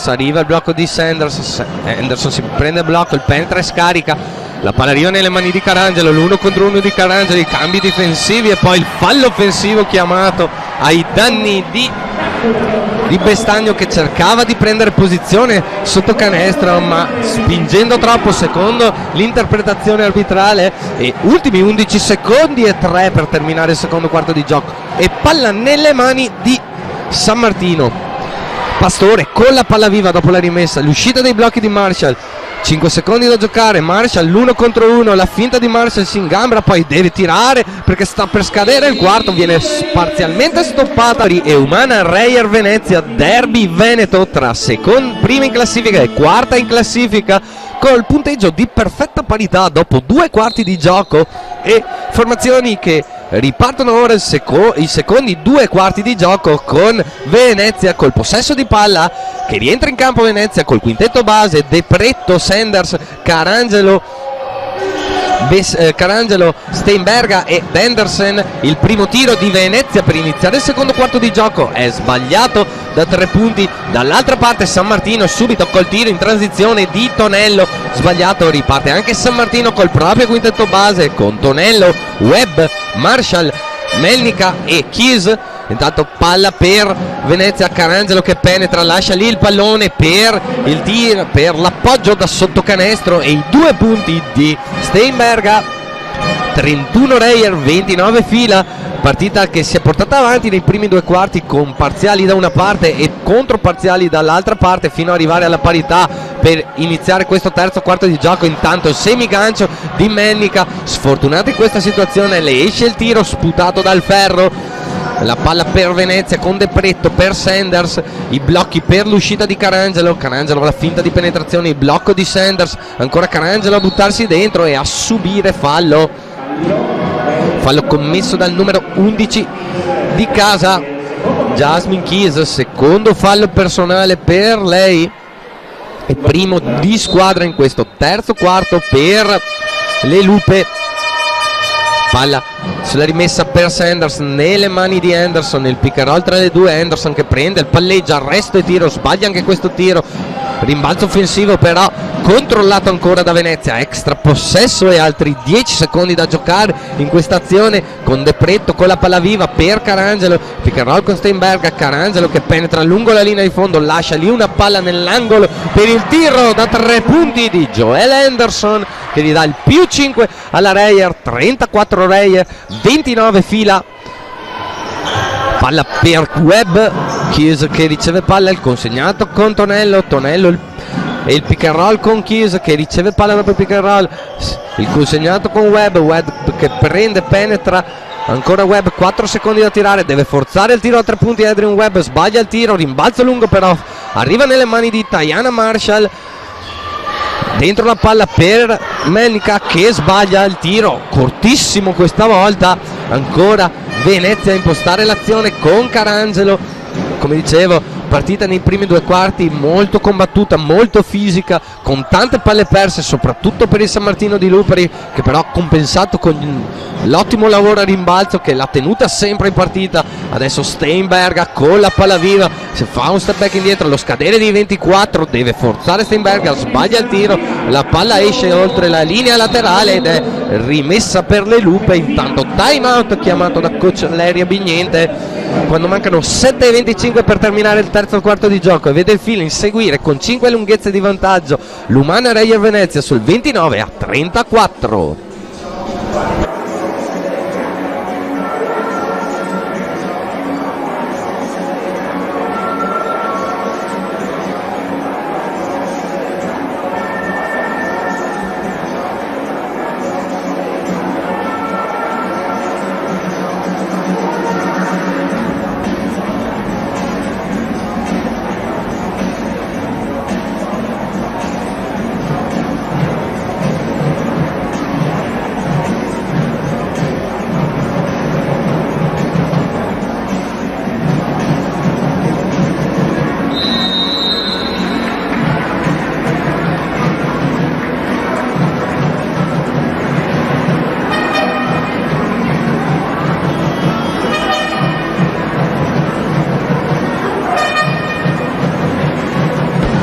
arriva il blocco di Sanders, Henderson si prende il blocco, il penetra e scarica, la palla arriva nelle mani di Carangelo, l'1 contro 1 di Carangelo, i cambi difensivi e poi il fallo offensivo chiamato ai danni di Bestagno che cercava di prendere posizione sotto canestro ma spingendo troppo secondo l'interpretazione arbitrale. E ultimi 11 secondi e 3 per terminare il secondo quarto di gioco e palla nelle mani di San Martino. Pastore con la palla viva dopo la rimessa, l'uscita dei blocchi di Marshall, 5 secondi da giocare, Marshall l'1 contro 1, la finta di Marshall si ingambra, poi deve tirare perché sta per scadere il quarto, viene parzialmente stoppata e umana Reyer Venezia, derby veneto tra prima in classifica e quarta in classifica col punteggio di perfetta parità dopo 2 quarti di gioco e formazioni che ripartono ora i secondi 2 quarti di gioco con Venezia col possesso di palla che rientra in campo. Venezia col quintetto base: De Pretto, Sanders, Carangelo, Steinberga e Henderson. Il primo tiro di Venezia per iniziare il secondo quarto di gioco è sbagliato da 3 punti. Dall'altra parte San Martino subito col tiro in transizione di Tonello, sbagliato. Riparte anche San Martino col proprio quintetto base con Tonello, Webb, Marshall, Melnica e Keys. Intanto palla per Venezia, Carangelo che penetra, lascia lì il pallone per il tiro, per l'appoggio da sotto canestro e i 2 punti di Steinberga. 31 Reyer, 29 fila, partita che si è portata avanti nei primi 2 quarti con parziali da una parte e controparziali dall'altra parte fino ad arrivare alla parità per iniziare questo terzo quarto di gioco. Intanto il semigancio di Melnica, sfortunato in questa situazione, le esce il tiro sputato dal ferro. La palla per Venezia con De Pretto per Sanders, i blocchi per l'uscita di Carangelo, Carangelo la finta di penetrazione, il blocco di Sanders, ancora Carangelo a buttarsi dentro e a subire fallo commesso dal numero 11 di casa, Jasmine Keys, secondo fallo personale per lei e primo di squadra in questo terzo quarto per le Lupe. Palla sulla rimessa per Sanders nelle mani di Henderson, il pick and roll tra le due, Henderson che prende il palleggia, arresto e tiro, sbaglia anche questo tiro, rimbalzo offensivo però controllato ancora da Venezia, extra possesso e altri 10 secondi da giocare in questa azione, con De Pretto con la palla viva per Carangelo, pick and roll con Steinberg, Carangelo che penetra lungo la linea di fondo, lascia lì una palla nell'angolo per il tiro da 3 punti di Joel Henderson che gli dà il più 5 alla Reyer, 34 Reyer, 29 fila. Palla per Webb, Chiesa che riceve palla, il consegnato con Tonello e il pick and roll con Chiesa che riceve palla dopo il pick and roll, il consegnato con Webb che prende, penetra, ancora Webb, 4 secondi da tirare, deve forzare il tiro a 3 punti, Adrian Webb sbaglia il tiro, rimbalzo lungo però arriva nelle mani di Tyana Marshall, dentro la palla per Melnica che sbaglia il tiro, cortissimo questa volta, ancora Venezia a impostare l'azione con Carangelo, come dicevo partita nei primi 2 quarti molto combattuta, molto fisica, con tante palle perse soprattutto per il San Martino di Luperi, che però ha compensato con l'ottimo lavoro a rimbalzo che l'ha tenuta sempre in partita. Adesso Steinberg con la palla viva, se fa un step back indietro allo scadere di 24 deve forzare Steinberg, sbaglia il tiro, la palla esce oltre la linea laterale ed è rimessa per le Lupe. Intanto time out chiamato da coach Larry Abignente quando mancano 7:25 per terminare il terzo quarto di gioco, e vede il filo inseguire con 5 lunghezze di vantaggio l'Umana Reyer Venezia sul 29-34.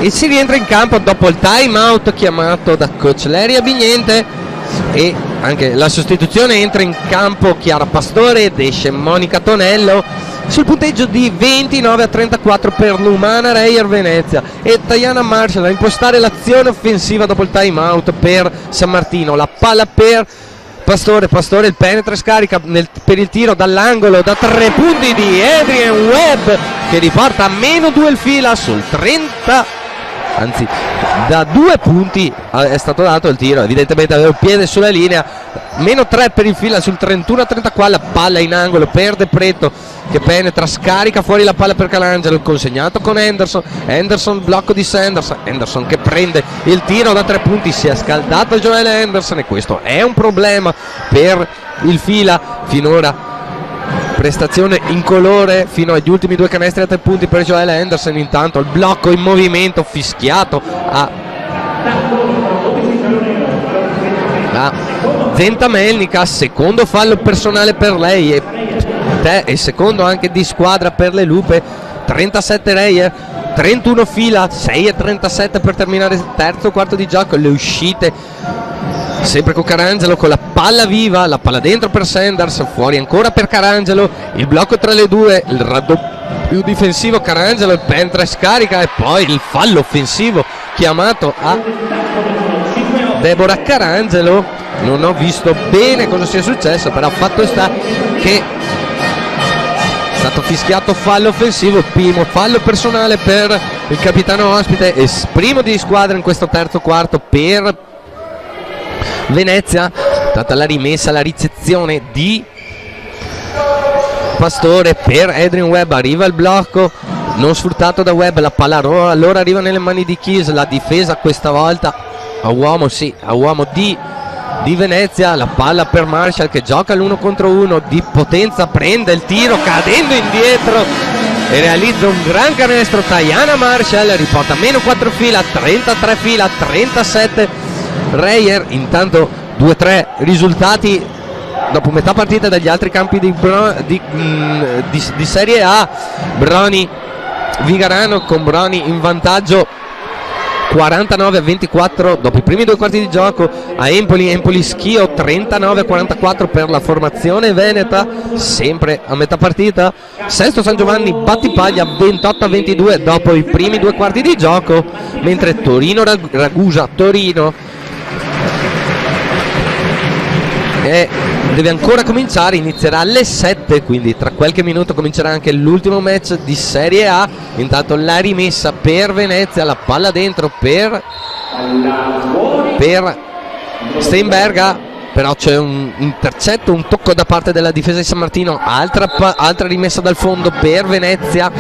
E si rientra in campo dopo il time out chiamato da coach Larry Abignente, e anche la sostituzione entra in campo Chiara Pastore ed esce Monica Tonello sul punteggio di 29-34 per l'Umana Reyer Venezia, e Tyana Marshall a impostare l'azione offensiva dopo il time out per San Martino. La palla per Pastore, il penetra e scarica per il tiro dall'angolo da 3 punti di Adrian Webb che riporta a -2 il fila sul 30, anzi da 2 punti è stato dato il tiro, evidentemente aveva il piede sulla linea, -3 per il fila sul 31-34, la palla in angolo per De Pretto che penetra, scarica fuori la palla per Carangelo, il consegnato con Henderson blocco di Henderson che prende il tiro da 3 punti, si è scaldato Joel Henderson e questo è un problema per il fila. Finora prestazione incolore fino agli ultimi 2 canestri a 3 punti per Joel Henderson. Intanto il blocco in movimento fischiato a Zenta Melnica, secondo fallo personale per lei e secondo anche di squadra per le Lupe. 37 Reyer, 31 fila, 6:37 per terminare il terzo quarto di gioco. Le uscite sempre con Carangelo con la palla viva, la palla dentro per Sanders, fuori ancora per Carangelo, il blocco tra le due, il raddoppio difensivo Carangelo, penetra e scarica, e poi il fallo offensivo chiamato a Deborah Carangelo. Non ho visto bene cosa sia successo, però fatto sta che è stato fischiato fallo offensivo, primo fallo personale per il capitano ospite e primo di squadra in questo terzo quarto per Venezia. Stata la rimessa, la ricezione di Pastore per Adrian Webb, arriva il blocco non sfruttato da Webb, la palla allora arriva nelle mani di Keys, la difesa questa volta a uomo di Venezia, la palla per Marshall che gioca l'1 contro 1 di potenza, prende il tiro cadendo indietro e realizza un gran canestro. Tyana Marshall riporta -4 fila, 33 fila, 37 Reyer. Intanto 2-3 risultati dopo metà partita dagli altri campi di Serie A. Broni Vigarano con Broni in vantaggio 49-24 dopo i primi 2 quarti di gioco a Empoli Schio, 39-44 per la formazione veneta, sempre a metà partita. Sesto San Giovanni Battipaglia 28-22 dopo i primi 2 quarti di gioco, mentre Torino Ragusa Torino deve ancora cominciare, inizierà alle 7, quindi tra qualche minuto comincerà anche l'ultimo match di Serie A. Intanto la rimessa per Venezia, la palla dentro per Steinberga, però c'è un intercetto, un tocco da parte della difesa di San Martino, altra rimessa dal fondo per Venezia,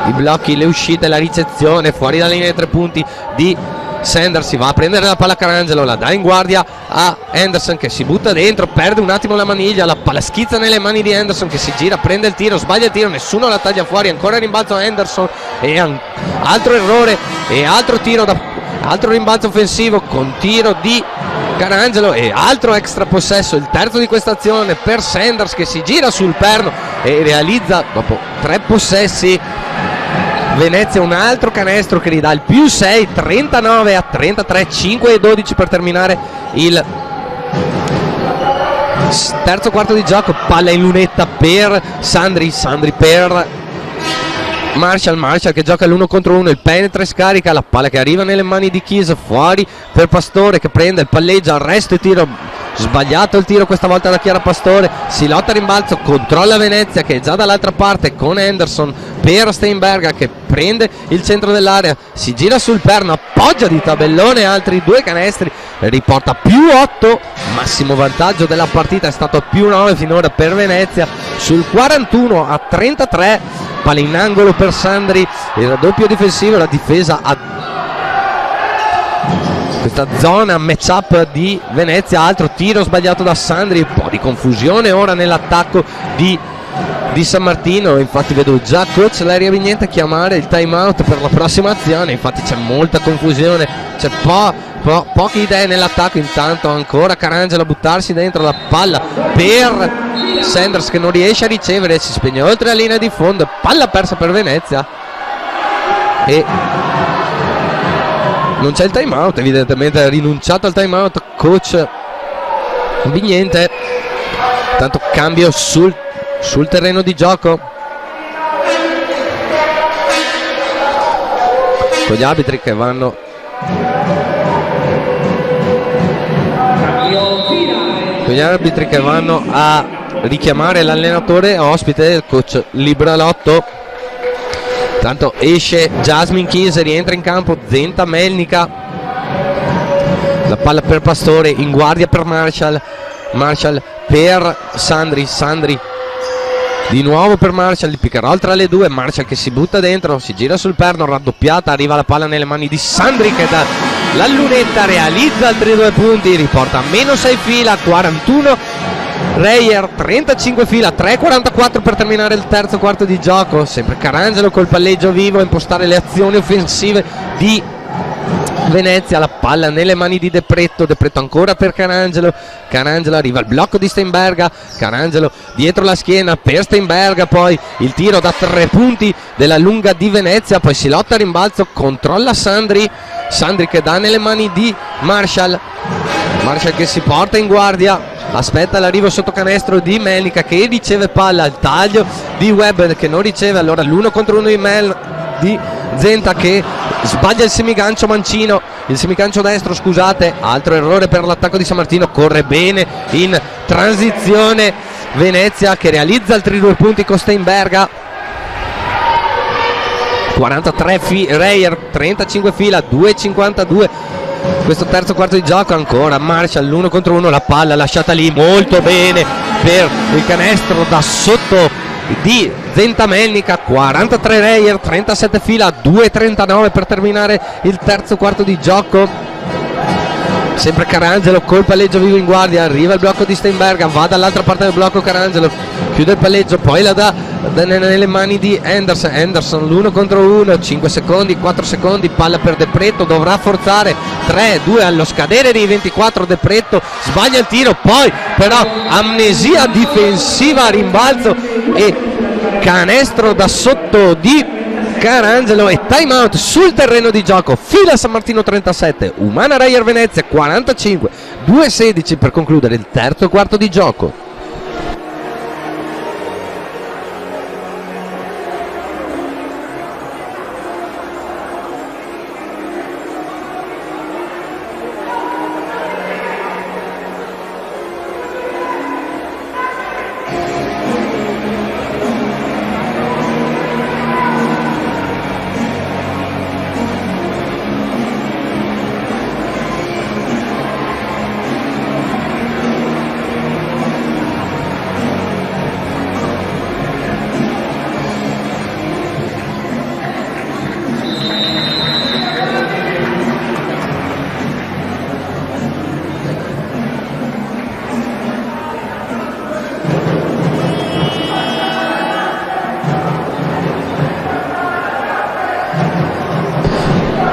i blocchi, le uscite, la ricezione fuori dalla linea dei 3 punti di Sanders. Si va a prendere la palla Carangelo, la dà in guardia a Anderson che si butta dentro, perde un attimo la maniglia, la palla schizza nelle mani di Anderson che si gira, prende il tiro, sbaglia il tiro, nessuno la taglia fuori, ancora rimbalzo a Anderson e altro errore e altro rimbalzo offensivo con tiro di Carangelo e altro extra possesso, il terzo di questa azione per Sanders che si gira sul perno e realizza dopo 3 possessi Venezia un altro canestro che gli dà il +6, 39-33, 5-12 per terminare il terzo quarto di gioco. Palla in lunetta per Sandri per Marshall che gioca l'1 contro 1, il penetra e scarica, la palla che arriva nelle mani di Chiesa, fuori per Pastore che prende il palleggio, arresto e tiro, sbagliato il tiro questa volta da Chiara Pastore, si lotta a rimbalzo, controlla Venezia che è già dall'altra parte con Anderson per Steinberga che prende il centro dell'area, si gira sul perno, appoggia di tabellone altri 2 canestri, riporta +8, massimo vantaggio della partita è stato +9 finora per Venezia sul 41-33. Palla in angolo per Sandri, il raddoppio difensivo, la difesa a questa zona match up di Venezia, altro tiro sbagliato da Sandri, un po' di confusione ora nell'attacco di San Martino, infatti vedo già coach Laria Vignente a chiamare il time out per la prossima azione, infatti c'è molta confusione, c'è poche idee nell'attacco, intanto ancora Carangelo a buttarsi dentro la palla per Sanders che non riesce a ricevere, si spegne oltre la linea di fondo, palla persa per Venezia e non c'è il time out, evidentemente ha rinunciato al time out coach Vignente. Tanto cambio sul terreno di gioco con gli arbitri che vanno a richiamare l'allenatore ospite, il coach Libralotto. Tanto esce Jasmine Chiesa, rientra in campo Zenta Melnica, la palla per Pastore, in guardia per Marshall per Sandri di nuovo per Marshall, il pick and roll tra le due, Marshall che si butta dentro, si gira sul perno, raddoppiata, arriva la palla nelle mani di Sandri che da la lunetta realizza altri 2 punti, riporta -6 fila, 41 Reyer, 35 fila, 3:44 per terminare il terzo quarto di gioco. Sempre Carangelo col palleggio vivo a impostare le azioni offensive di Venezia, la palla nelle mani di De Pretto ancora per Carangelo arriva il blocco di Steinberga, Carangelo dietro la schiena per Steinberga, poi il tiro da 3 punti della lunga di Venezia, poi si lotta a rimbalzo, controlla Sandri che dà nelle mani di Marshall che si porta in guardia, aspetta l'arrivo sotto canestro di Melnica che riceve palla, il taglio di Webb che non riceve, allora l'1 contro 1 di Zenta che sbaglia il semigancio destro, scusate, altro errore per l'attacco di San Martino, corre bene in transizione Venezia che realizza altri 2 punti con Steinberga, 43 Reyer, 35 fila, 2:52 questo terzo quarto di gioco. Ancora Marshall l'1 contro 1, la palla lasciata lì molto bene per il canestro da sotto di Zenta Melnica, 43 Reyer, 37 fila, 2:39 per terminare il terzo quarto di gioco. Sempre Carangelo col palleggio vivo in guardia, arriva il blocco di Steinberga, va dall'altra parte del blocco Carangelo, chiude il palleggio, poi la dà nelle mani di Anderson l'1 contro 1, 5 secondi, 4 secondi, palla per De Pretto, dovrà forzare 3-2 allo scadere dei 24, De Pretto sbaglia il tiro, poi però amnesia difensiva a rimbalzo e canestro da sotto di Carangelo e time out sul terreno di gioco. Fila San Martino 37, Humana Reyer Venezia 45, 2:16 per concludere il terzo quarto di gioco.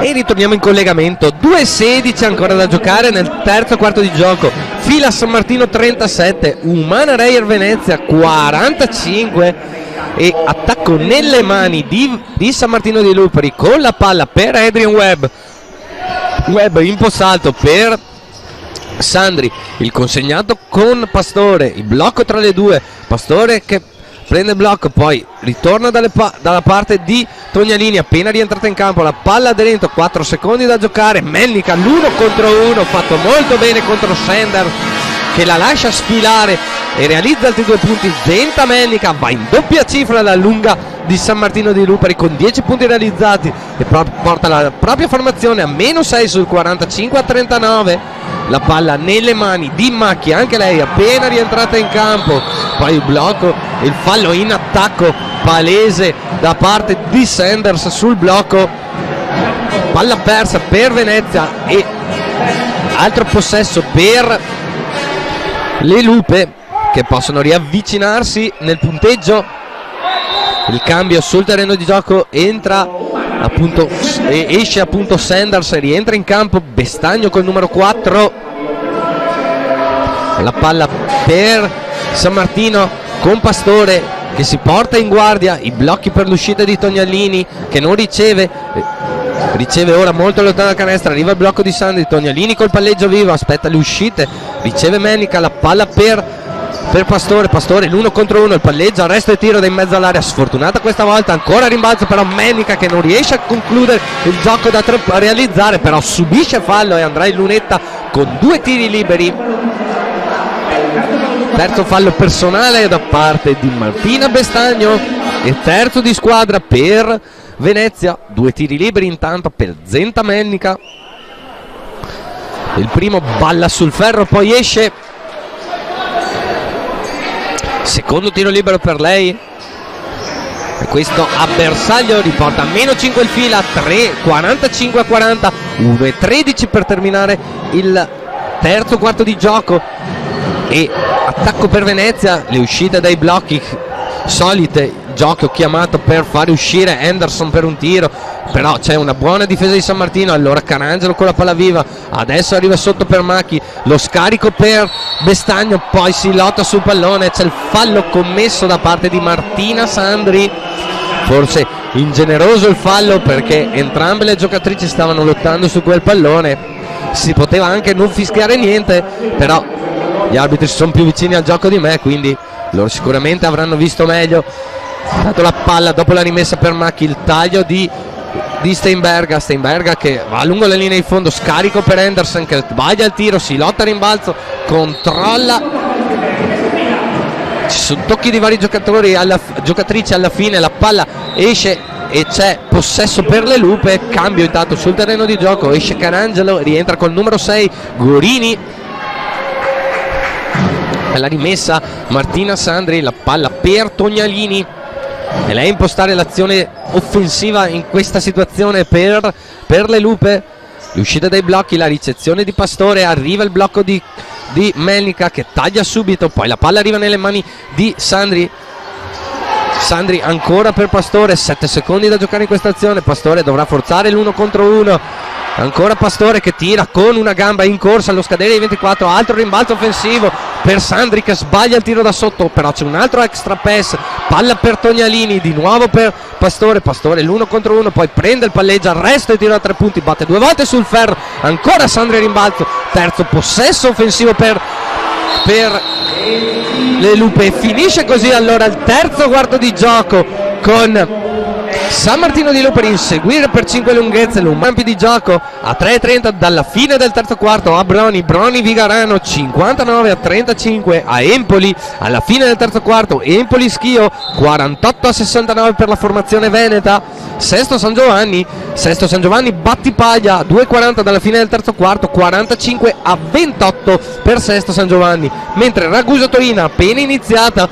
E ritorniamo in collegamento. 2:16 ancora da giocare nel terzo quarto di gioco. Fila San Martino 37, Humana Reyer Venezia 45 e attacco nelle mani di San Martino di Lupari con la palla per Adrian Webb. Webb in possalto per Sandri, il consegnato con Pastore, il blocco tra le due, Pastore che prende il blocco, poi ritorna dalla parte di Tognalini, appena rientrata in campo, la palla dentro, 4 secondi da giocare, Melnica l'1 contro 1, fatto molto bene contro Sender che la lascia sfilare e realizza altri 2 punti. Zenta Melnica va in doppia cifra alla lunga di San Martino di Lupari con 10 punti realizzati e porta la propria formazione a -6 sul 45-39. La palla nelle mani di Macchi, anche lei appena rientrata in campo, poi il blocco, il fallo in attacco palese da parte di Sanders sul blocco, palla persa per Venezia e altro possesso per le Lupe che possono riavvicinarsi nel punteggio. Il cambio sul terreno di gioco, entra appunto, esce appunto Sanders e rientra in campo Bestagno col numero 4. La palla per San Martino con Pastore che si porta in guardia, i blocchi per l'uscita di Tognalini che non riceve ora molto lontano dalla canestra, arriva il blocco di Sandri, Tognalini col palleggio vivo, aspetta le uscite, riceve Menica, la palla per Pastore, l'1 contro 1, il palleggio, arresto e tiro da in mezzo all'area, sfortunata questa volta, ancora rimbalzo però Menica che non riesce a concludere il gioco da 3 a realizzare, però subisce fallo e andrà in lunetta con 2 tiri liberi. Terzo fallo personale da parte di Martina Bestagno e terzo di squadra per Venezia, 2 tiri liberi intanto per Zenta Melnica. Il primo balla sul ferro, poi esce. Secondo tiro libero per lei e questo a bersaglio riporta a -5 il fila, 45-40, 1:13 per terminare il terzo quarto di gioco e attacco per Venezia, le uscite dai blocchi solite, gioco chiamato per fare uscire Henderson per un tiro, però c'è una buona difesa di San Martino, allora Carangelo con la palla viva, adesso arriva sotto per Macchi, lo scarico per Bestagno, poi si lotta sul pallone, c'è il fallo commesso da parte di Martina Sandri, forse ingeneroso il fallo perché entrambe le giocatrici stavano lottando su quel pallone, si poteva anche non fischiare niente, però gli arbitri sono più vicini al gioco di me, quindi loro sicuramente avranno visto meglio. Dato la palla dopo la rimessa per Macchi, il taglio di Steinberga che va lungo la linea di fondo, scarico per Henderson che sbaglia il tiro, si lotta a rimbalzo, controlla, ci sono tocchi di vari giocatrici, alla fine la palla esce e c'è possesso per le Lupe, cambio intanto sul terreno di gioco, esce Carangelo, rientra col numero 6 Gorini. La rimessa Martina Sandri, la palla per Tognalini e lei impostare l'azione offensiva in questa situazione per le Lupe, l'uscita dai blocchi, la ricezione di Pastore, arriva il blocco di Melnica che taglia subito, poi la palla arriva nelle mani di Sandri ancora per Pastore, 7 secondi da giocare in questa azione, Pastore dovrà forzare l'1 contro 1, ancora Pastore che tira con una gamba in corsa allo scadere dei 24, altro rimbalzo offensivo per Sandri che sbaglia il tiro da sotto, però c'è un altro extra pass, palla per Tognalini, di nuovo per Pastore l'1 contro 1, poi prende il palleggio, arresta il tiro da 3 punti, batte 2 volte sul ferro, ancora Sandri rimbalzo, terzo possesso offensivo per le Lupe, e finisce così allora il terzo quarto di gioco con San Martino di Lupe inseguire per 5 lunghezze, un campi di gioco a 3:30 dalla fine del terzo quarto a Broni Vigarano 59-35 a Empoli alla fine del terzo quarto, Empoli Schio 48-69 per la formazione veneta. Sesto San Giovanni Battipaglia 2:40 dalla fine del terzo quarto, 45-28 per Sesto San Giovanni, mentre Ragusa Torino appena iniziata,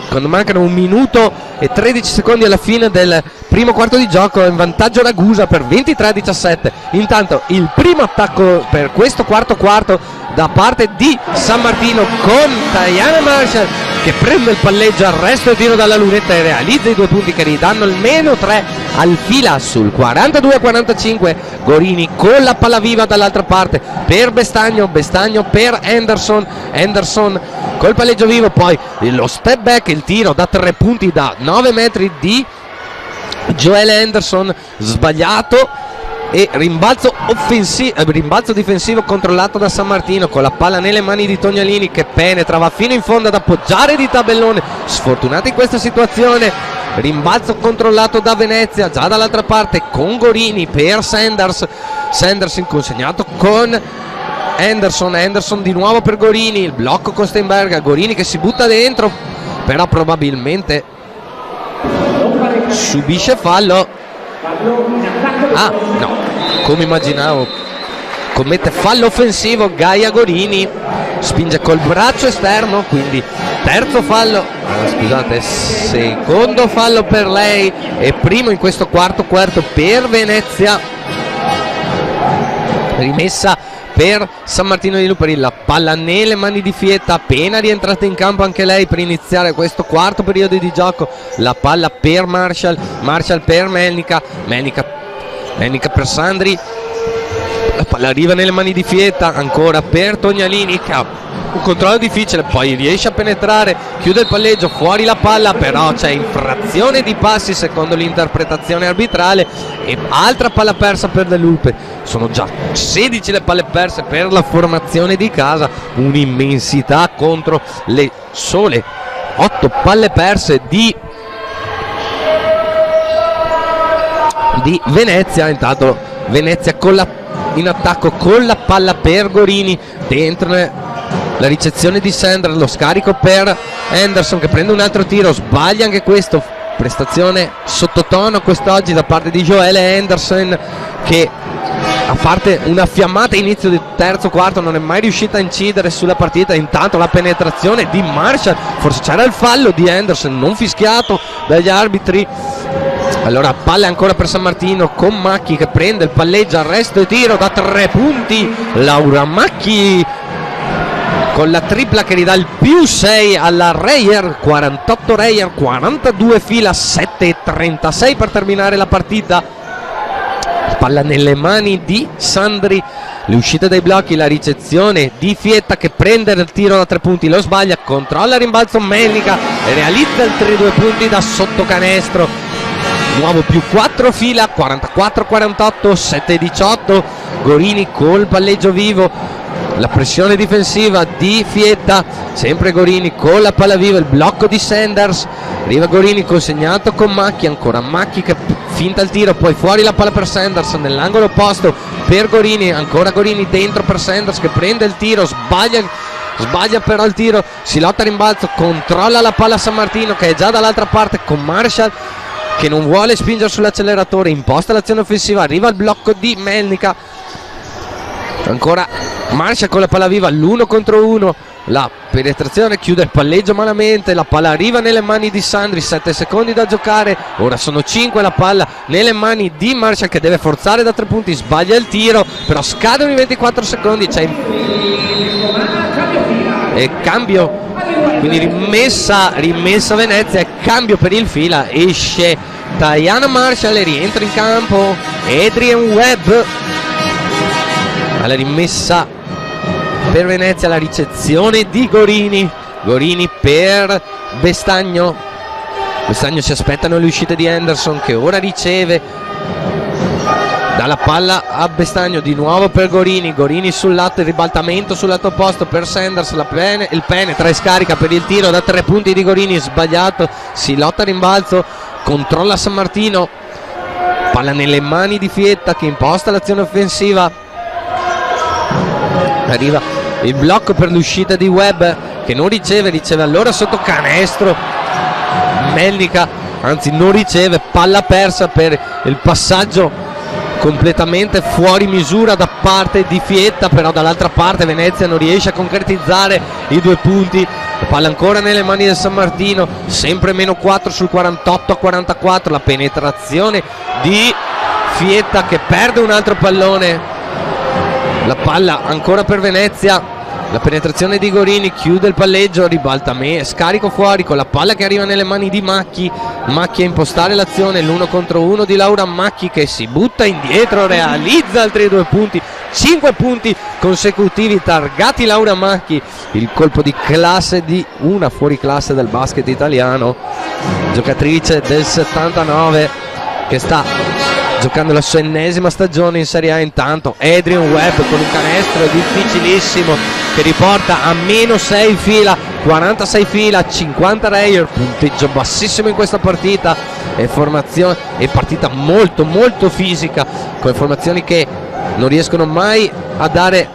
quando mancano 1 minuto e 13 secondi alla fine del primo quarto di gioco, è in vantaggio Ragusa per 23-17. Intanto il primo attacco per questo quarto da parte di San Martino con Diana Marshall che prende il palleggio, arresta il tiro dalla lunetta e realizza i 2 punti che ridanno almeno 3 al fila sul 42-45. Gorini con la palla viva dall'altra parte per Bestagno per Henderson col palleggio vivo, poi lo step back, il tiro da 3 punti da 9 metri di Joel Henderson sbagliato, e rimbalzo difensivo controllato da San Martino con la palla nelle mani di Tognalini che penetra, va fino in fondo ad appoggiare di tabellone, sfortunato in questa situazione. Rimbalzo controllato da Venezia già dall'altra parte con Gorini per Sanders inconsegnato con Henderson di nuovo per Gorini, il blocco con Steinberg, Gorini che si butta dentro però probabilmente subisce fallo. No, come immaginavo, commette fallo offensivo Gaia Gorini, spinge col braccio esterno, quindi secondo fallo per lei e primo in questo quarto per Venezia. Rimessa per San Martino di Luperi, la palla nelle mani di Fietta, appena rientrata in campo anche lei per iniziare questo quarto periodo di gioco. La palla per Marshall per Melnica per Sandri, la palla arriva nelle mani di Fietta, ancora per Tognalini che ha un controllo difficile, poi riesce a penetrare, chiude il palleggio, fuori la palla, però c'è infrazione di passi secondo l'interpretazione arbitrale e altra palla persa per le Lupe. Sono già 16 le palle perse per la formazione di casa, un'immensità contro le sole 8 palle perse di Venezia. Intanto Venezia in attacco con la palla per Gorini, dentro la ricezione di Sanders, lo scarico per Henderson che prende un altro tiro, sbaglia anche questo, prestazione sottotono quest'oggi da parte di Joele Henderson che a parte una fiammata inizio del terzo quarto non è mai riuscita a incidere sulla partita. Intanto la penetrazione di Marshall, forse c'era il fallo di Henderson non fischiato dagli arbitri. Allora palla ancora per San Martino con Macchi che prende il palleggio, arresto e tiro da 3 punti. Laura Macchi con la tripla che ridà il +6 alla Reyer, 48 Reyer, 42 fila, 7:36 per terminare la partita. Palla nelle mani di Sandri, le uscite dai blocchi, la ricezione di Fietta che prende il tiro da 3 punti, lo sbaglia, controlla il rimbalzo Melnica e realizza il 3 2 punti da sotto canestro. Nuovo +4 fila, 44-48, 7-18. Gorini col palleggio vivo, la pressione difensiva di Fietta, sempre Gorini con la palla viva, il blocco di Sanders, arriva Gorini consegnato con Macchi, ancora Macchi che finta il tiro, poi fuori la palla per Sanders nell'angolo opposto per Gorini, ancora Gorini dentro per Sanders che prende il tiro, sbaglia però il tiro, si lotta a rimbalzo, controlla la palla San Martino che è già dall'altra parte con Marshall che non vuole spingere sull'acceleratore, imposta l'azione offensiva, arriva il blocco di Melnica, ancora Marshall con la palla viva, l'1 contro 1, la penetrazione, chiude il palleggio malamente, la palla arriva nelle mani di Sandri, 7 secondi da giocare, ora sono 5, la palla nelle mani di Marshall che deve forzare da 3 punti, sbaglia il tiro, però scadono i 24 secondi, c'è e cambio, quindi rimessa Venezia e cambio per il fila, esce Diana Marshall e rientra in campo Adrian Webb alla rimessa per Venezia, la ricezione di Gorini per Bestagno. Bestagno si aspettano le uscite di Henderson, che ora riceve dalla palla a Bestagno, di nuovo per Gorini sul lato, il ribaltamento sul lato opposto per Sanders, il penetra e scarica per il tiro da 3 punti di Gorini, sbagliato, si lotta a rimbalzo, controlla San Martino, palla nelle mani di Fietta che imposta l'azione offensiva, arriva il blocco per l'uscita di Webb che non riceve allora sotto canestro Melnica, anzi non riceve, palla persa per il passaggio completamente fuori misura da parte di Fietta, però dall'altra parte Venezia non riesce a concretizzare i 2 punti, palla ancora nelle mani del San Martino, sempre meno 4 sul 48-44, la penetrazione di Fietta che perde un altro pallone, la palla ancora per Venezia, la penetrazione di Gorini, chiude il palleggio, ribalta scarico fuori con la palla che arriva nelle mani di Macchi a impostare l'azione, l'1 contro 1 di Laura Macchi che si butta indietro, realizza altri 2 punti, 5 punti consecutivi targati Laura Macchi, il colpo di classe di una fuoriclasse del basket italiano, giocatrice del 79 che sta giocando la sua ennesima stagione in Serie A. Intanto Adrian Webb con un canestro difficilissimo che riporta a meno 6 fila, 46 fila, 50 Reyer, punteggio bassissimo in questa partita, è partita molto molto fisica, con formazioni che non riescono mai a dare,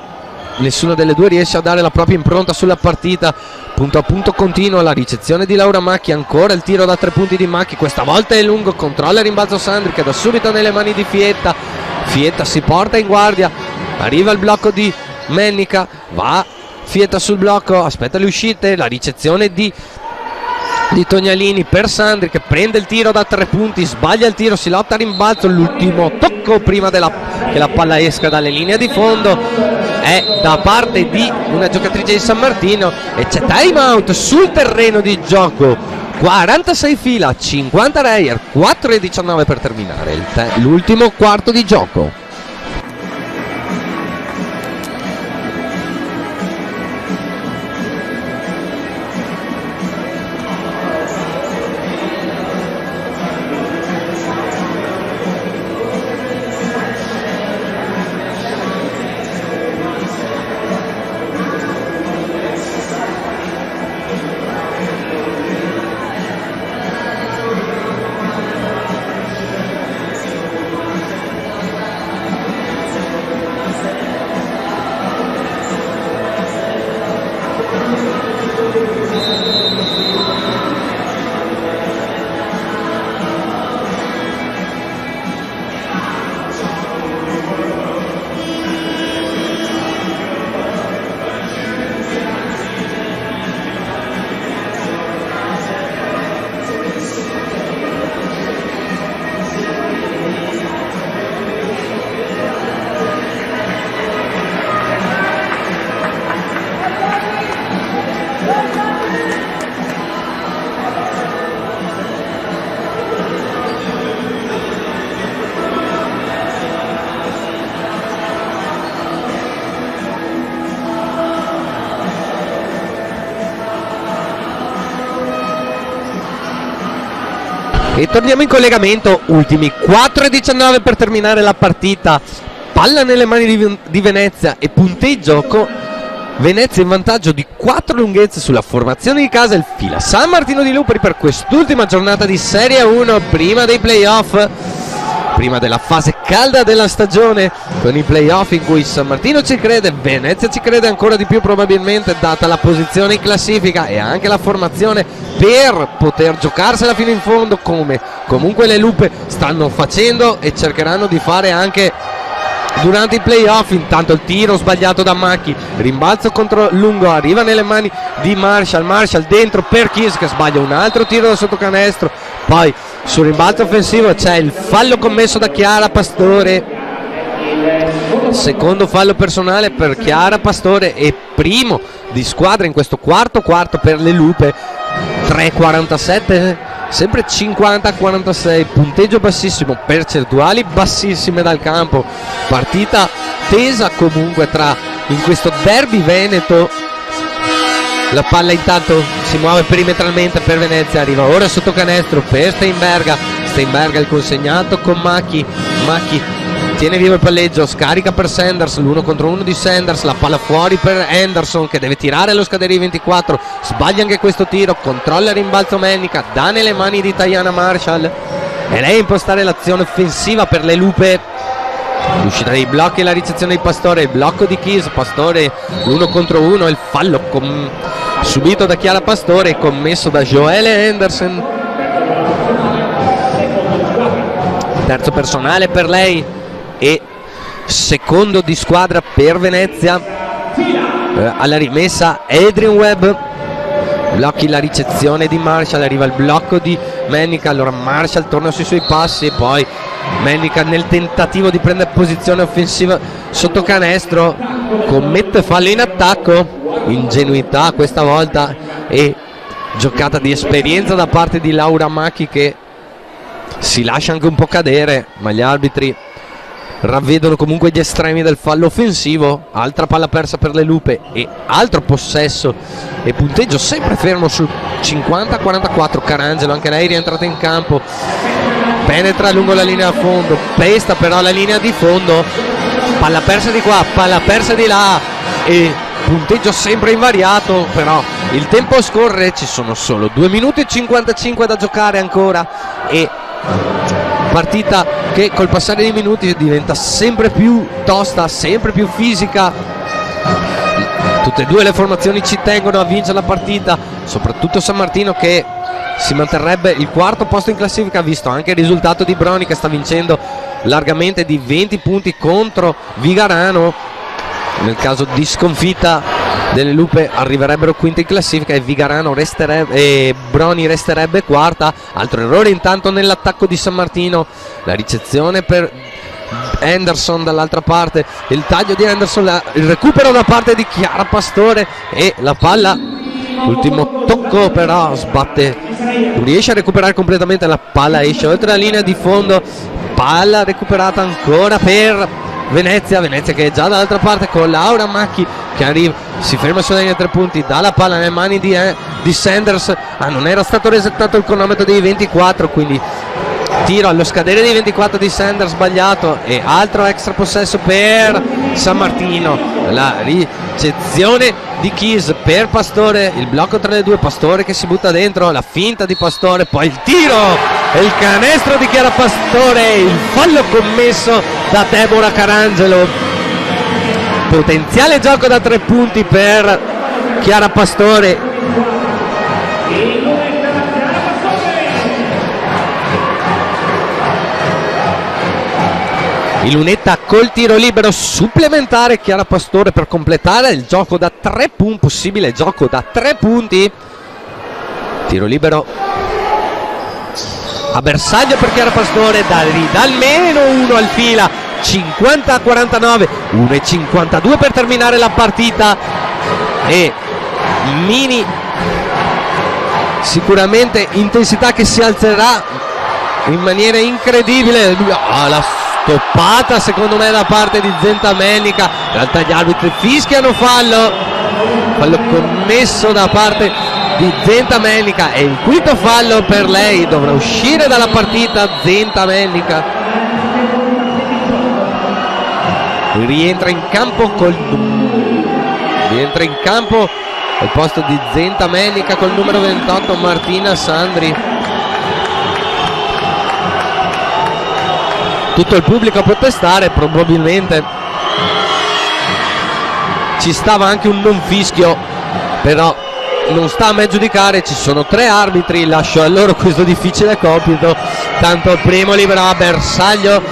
nessuna delle due riesce a dare la propria impronta sulla partita. Punto a punto continua, la ricezione di Laura Macchi, ancora il tiro da 3 punti di Macchi, questa volta è lungo, controlla il rimbalzo Sandri che da subito nelle mani di Fietta si porta in guardia, arriva il blocco di Melnica, va Fietta sul blocco, aspetta le uscite, la ricezione di Tognalini per Sandri che prende il tiro da 3 punti, sbaglia il tiro, si lotta a rimbalzo, l'ultimo tocco prima che la palla esca dalle linee di fondo è da parte di una giocatrice di San Martino e c'è time out sul terreno di gioco, 46 fila, 50 Reyer, 4:19 per terminare l'ultimo quarto di gioco. E torniamo in collegamento, ultimi 4:19 per terminare la partita, palla nelle mani di Venezia e punteggio con Venezia in vantaggio di 4 lunghezze sulla formazione di casa, il fila San Martino di Lupari per quest'ultima giornata di Serie 1 prima dei playoff, prima della fase calda della stagione, con i playoff in cui San Martino ci crede, Venezia ci crede ancora di più probabilmente data la posizione in classifica e anche la formazione per poter giocarsela fino in fondo, come comunque le Lupe stanno facendo e cercheranno di fare anche durante i playoff. Intanto il tiro sbagliato da Macchi, rimbalzo contro lungo, arriva nelle mani di Marshall dentro per Kiss che sbaglia un altro tiro da sotto canestro, poi sul rimbalzo offensivo c'è il fallo commesso da Chiara Pastore, secondo fallo personale per Chiara Pastore e primo di squadra in questo quarto per le Lupe. 3:47 sempre 50-46, punteggio bassissimo, percentuali bassissime dal campo, partita tesa comunque in questo derby veneto. La palla intanto si muove perimetralmente per Venezia, arriva ora sotto canestro per Steinberga il consegnato con Macchi tiene vivo il palleggio, scarica per Sanders, l'1 contro 1 di Sanders, la palla fuori per Anderson che deve tirare allo scadere di 24, sbaglia anche questo tiro, controlla il rimbalzo Mennica, dà nelle mani di Tayana Marshall e lei impostare l'azione offensiva per le Lupe. L'uscita dei blocchi e la ricezione di Pastore, il blocco di Keys, Pastore l'1 contro 1, il fallo subito da Chiara Pastore e commesso da Joelle Henderson. Terzo personale per lei e secondo di squadra per Venezia. Alla rimessa Adrian Webb, blocchi la ricezione di Marshall, arriva il blocco di Mennica, allora Marshall torna sui suoi passi e poi Mennica nel tentativo di prendere posizione offensiva sotto canestro commette fallo in attacco, ingenuità questa volta e giocata di esperienza da parte di Laura Macchi che si lascia anche un po' cadere, ma gli arbitri ravvedono comunque gli estremi del fallo offensivo. Altra palla persa per le Lupe e altro possesso e punteggio sempre fermo sul 50-44. Carangelo anche lei rientrata in campo, penetra lungo la linea a fondo, pesta però la linea di fondo, palla persa di qua, palla persa di là e punteggio sempre invariato. Però il tempo scorre, ci sono solo 2 minuti e 55 da giocare ancora e partita che col passare dei minuti diventa sempre più tosta, sempre più fisica. Tutte e due le formazioni ci tengono a vincere la partita, soprattutto San Martino che si manterrebbe il quarto posto in classifica, visto anche il risultato di Broni che sta vincendo largamente di 20 punti contro Vigarano. Nel caso di sconfitta delle Lupe arriverebbero quinta in classifica e Vigarano e Broni resterebbe quarta. Altro errore intanto nell'attacco di San Martino, la ricezione per Henderson dall'altra parte, il taglio di Henderson, il recupero da parte di Chiara Pastore e la palla, ultimo tocco però sbatte, non riesce a recuperare completamente la palla, esce oltre la linea di fondo, palla recuperata ancora per Venezia che è già dall'altra parte con Laura Macchi che arriva, si ferma sulla linea 3 punti, dà la palla nelle mani di Sanders. Non era stato resettato il cronometro dei 24, quindi tiro allo scadere dei 24 di Sanders sbagliato e altro extra possesso per San Martino. La ricezione di Keys per Pastore, il blocco tra le due, Pastore che si butta dentro, la finta di Pastore, poi il tiro e il canestro di Chiara Pastore, il fallo commesso da Deborah Carangelo. Potenziale gioco da 3 punti per Chiara Pastore. Il Lunetta col tiro libero supplementare, Chiara Pastore per completare il gioco da 3 punti, possibile gioco da 3 punti. Tiro libero a bersaglio per Chiara Pastore, dal meno 1 al fila, 50-49, 1:52 per terminare la partita e mini sicuramente intensità che si alzerà in maniera incredibile. La stoppata secondo me da parte di Zentamennica, in realtà gli arbitri fischiano fallo commesso da parte di Zentamennica e il quinto fallo per lei, dovrà uscire dalla partita Zentamennica. Rientra in campo al posto di Zentamennica col numero 28 Martina Sandri. Tutto il pubblico a protestare, probabilmente ci stava anche un non fischio, però non sta a me giudicare, ci sono 3 arbitri, lascio a loro questo difficile compito. Tanto il primo libero a bersaglio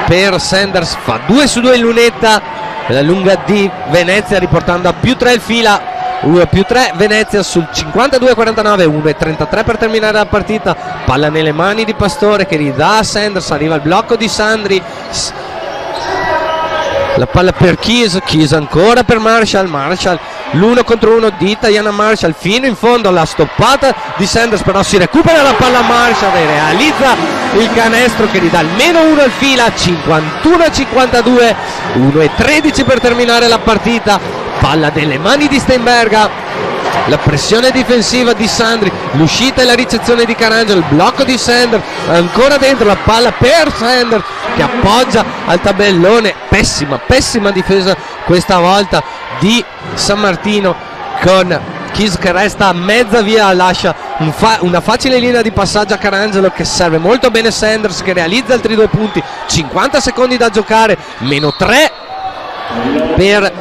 per Sanders, fa 2 su 2 in lunetta, la lunga di Venezia riportando a più 3 il fila. 1+3 Venezia sul 52-49, 1:33 per terminare la partita. Palla nelle mani di Pastore che ridà a Sanders, arriva il blocco di Sandri, la palla per Keys ancora per Marshall l'1 contro 1 di Diana Marshall fino in fondo, la stoppata di Sanders, però si recupera la palla Marshall e realizza il canestro che gli dà almeno 1 al fila, 51-52, 1-13 per terminare la partita. Palla delle mani di Steinberga, la pressione difensiva di Sandri, l'uscita e la ricezione di Carangelo, il blocco di Sanders, ancora dentro la palla per Sanders che appoggia al tabellone. Pessima difesa questa volta di San Martino, con Keys che resta a mezza via, lascia una facile linea di passaggio a Carangelo che serve molto bene Sanders che realizza altri 2 punti, 50 secondi da giocare, meno 3 per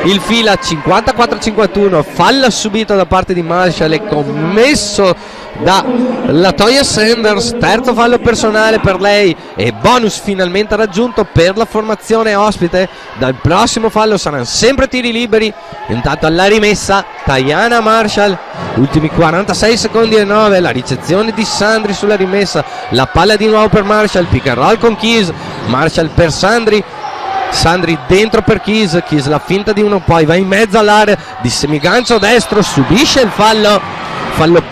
il fila, 54-51, falla subito da parte di Marshall e commesso da Latoya Sanders, terzo fallo personale per lei e bonus finalmente raggiunto per la formazione ospite. Dal prossimo fallo saranno sempre tiri liberi. Intanto alla rimessa Diana Marshall, ultimi 46 secondi e 9, la ricezione di Sandri sulla rimessa, la palla di nuovo per Marshall, pick and roll con Keys, Marshall per Sandri dentro per Keys la finta di uno, poi va in mezzo all'area di semigancio destro, subisce il fallo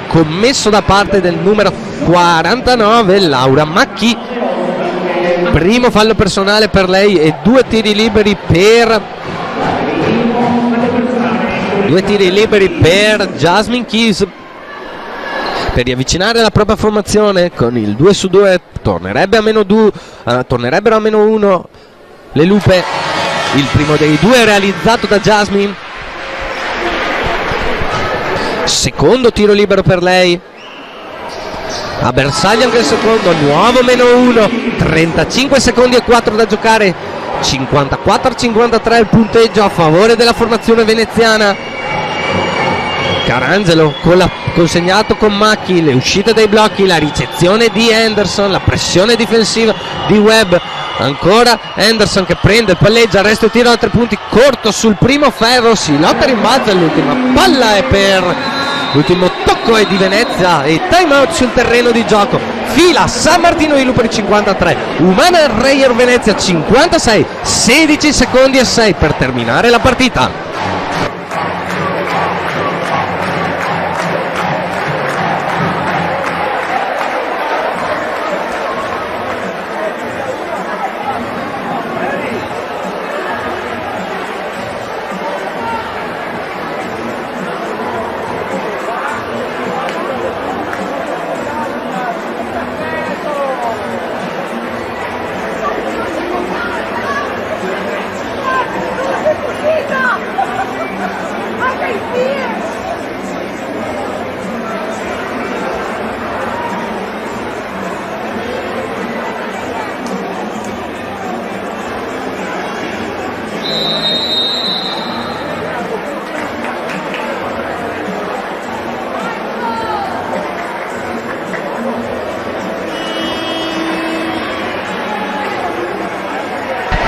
commesso da parte del numero 49 Laura Macchi, primo fallo personale per lei e 2 tiri liberi per Jasmine Keys per riavvicinare la propria formazione. Con il 2 su 2 tornerebbero a meno 1 le Lupe. Il primo dei 2 realizzato da Jasmine, secondo tiro libero per lei, a bersaglio anche il secondo, nuovo meno 1, 35 secondi e 4 da giocare, 54-53 il punteggio a favore della formazione veneziana. Carangelo consegnato con Macchi, le uscite dai blocchi, la ricezione di Anderson, la pressione difensiva di Webb, ancora Anderson che prende il palleggio, arresto e tiro da 3 punti corto sul primo ferro, si lotta rimbalza, l'ultima palla è per l'ultimo tocco è di Venezia e time out sul terreno di gioco. Fila San Martino di Luperi 53, Humana Reyer Venezia 56, 16 secondi e 6 per terminare la partita.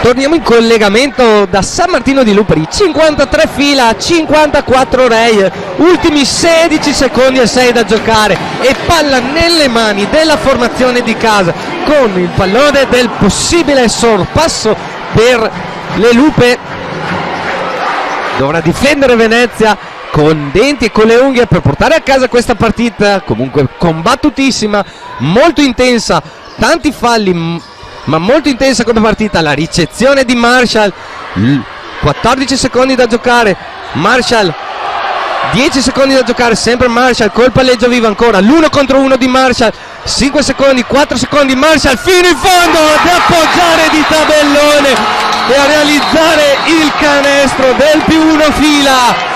Torniamo in collegamento da San Martino di Luperi, 53 fila, 54 Reyer, ultimi 16 secondi e 6 da giocare e palla nelle mani della formazione di casa con il pallone del possibile sorpasso per le Lupe. Dovrà difendere Venezia con denti e con le unghie per portare a casa questa partita, comunque combattutissima, molto intensa, tanti falli ma molto intensa come partita. La ricezione di Marshall, 14 secondi da giocare, Marshall 10 secondi da giocare, sempre Marshall col palleggio vivo, ancora l'1 contro 1 di Marshall, 5 secondi, 4 secondi, Marshall fino in fondo ad appoggiare di tabellone e a realizzare il canestro del +1 fila.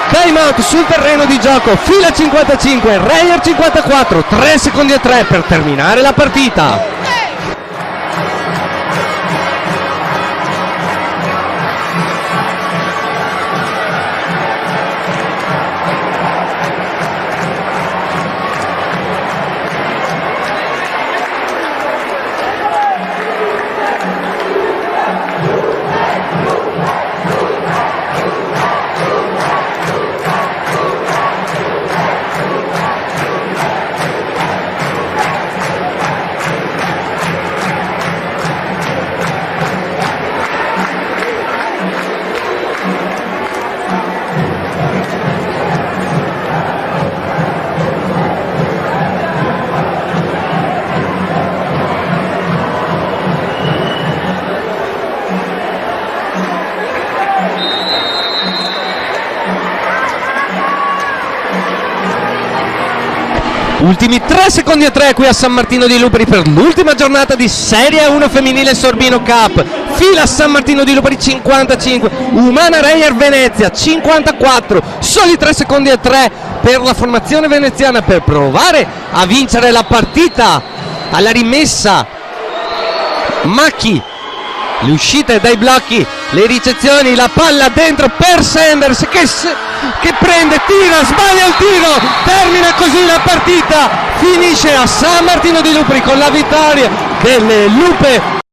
Time out sul terreno di gioco, fila 55, Reyer 54, 3 secondi e 3 per terminare la partita. Ultimi 3 secondi e 3 qui a San Martino di Lupari per l'ultima giornata di Serie 1 femminile Sorbino Cup. Fila San Martino di Lupari 55, Umana Reyer Venezia 54, soli 3 secondi e 3 per la formazione veneziana per provare a vincere la partita. Alla rimessa Macchi, le uscite dai blocchi, le ricezioni, la palla dentro per Sanders che prende, tira, sbaglia il tiro, termina così la partita, finisce a San Martino di Lupari con la vittoria delle Lupe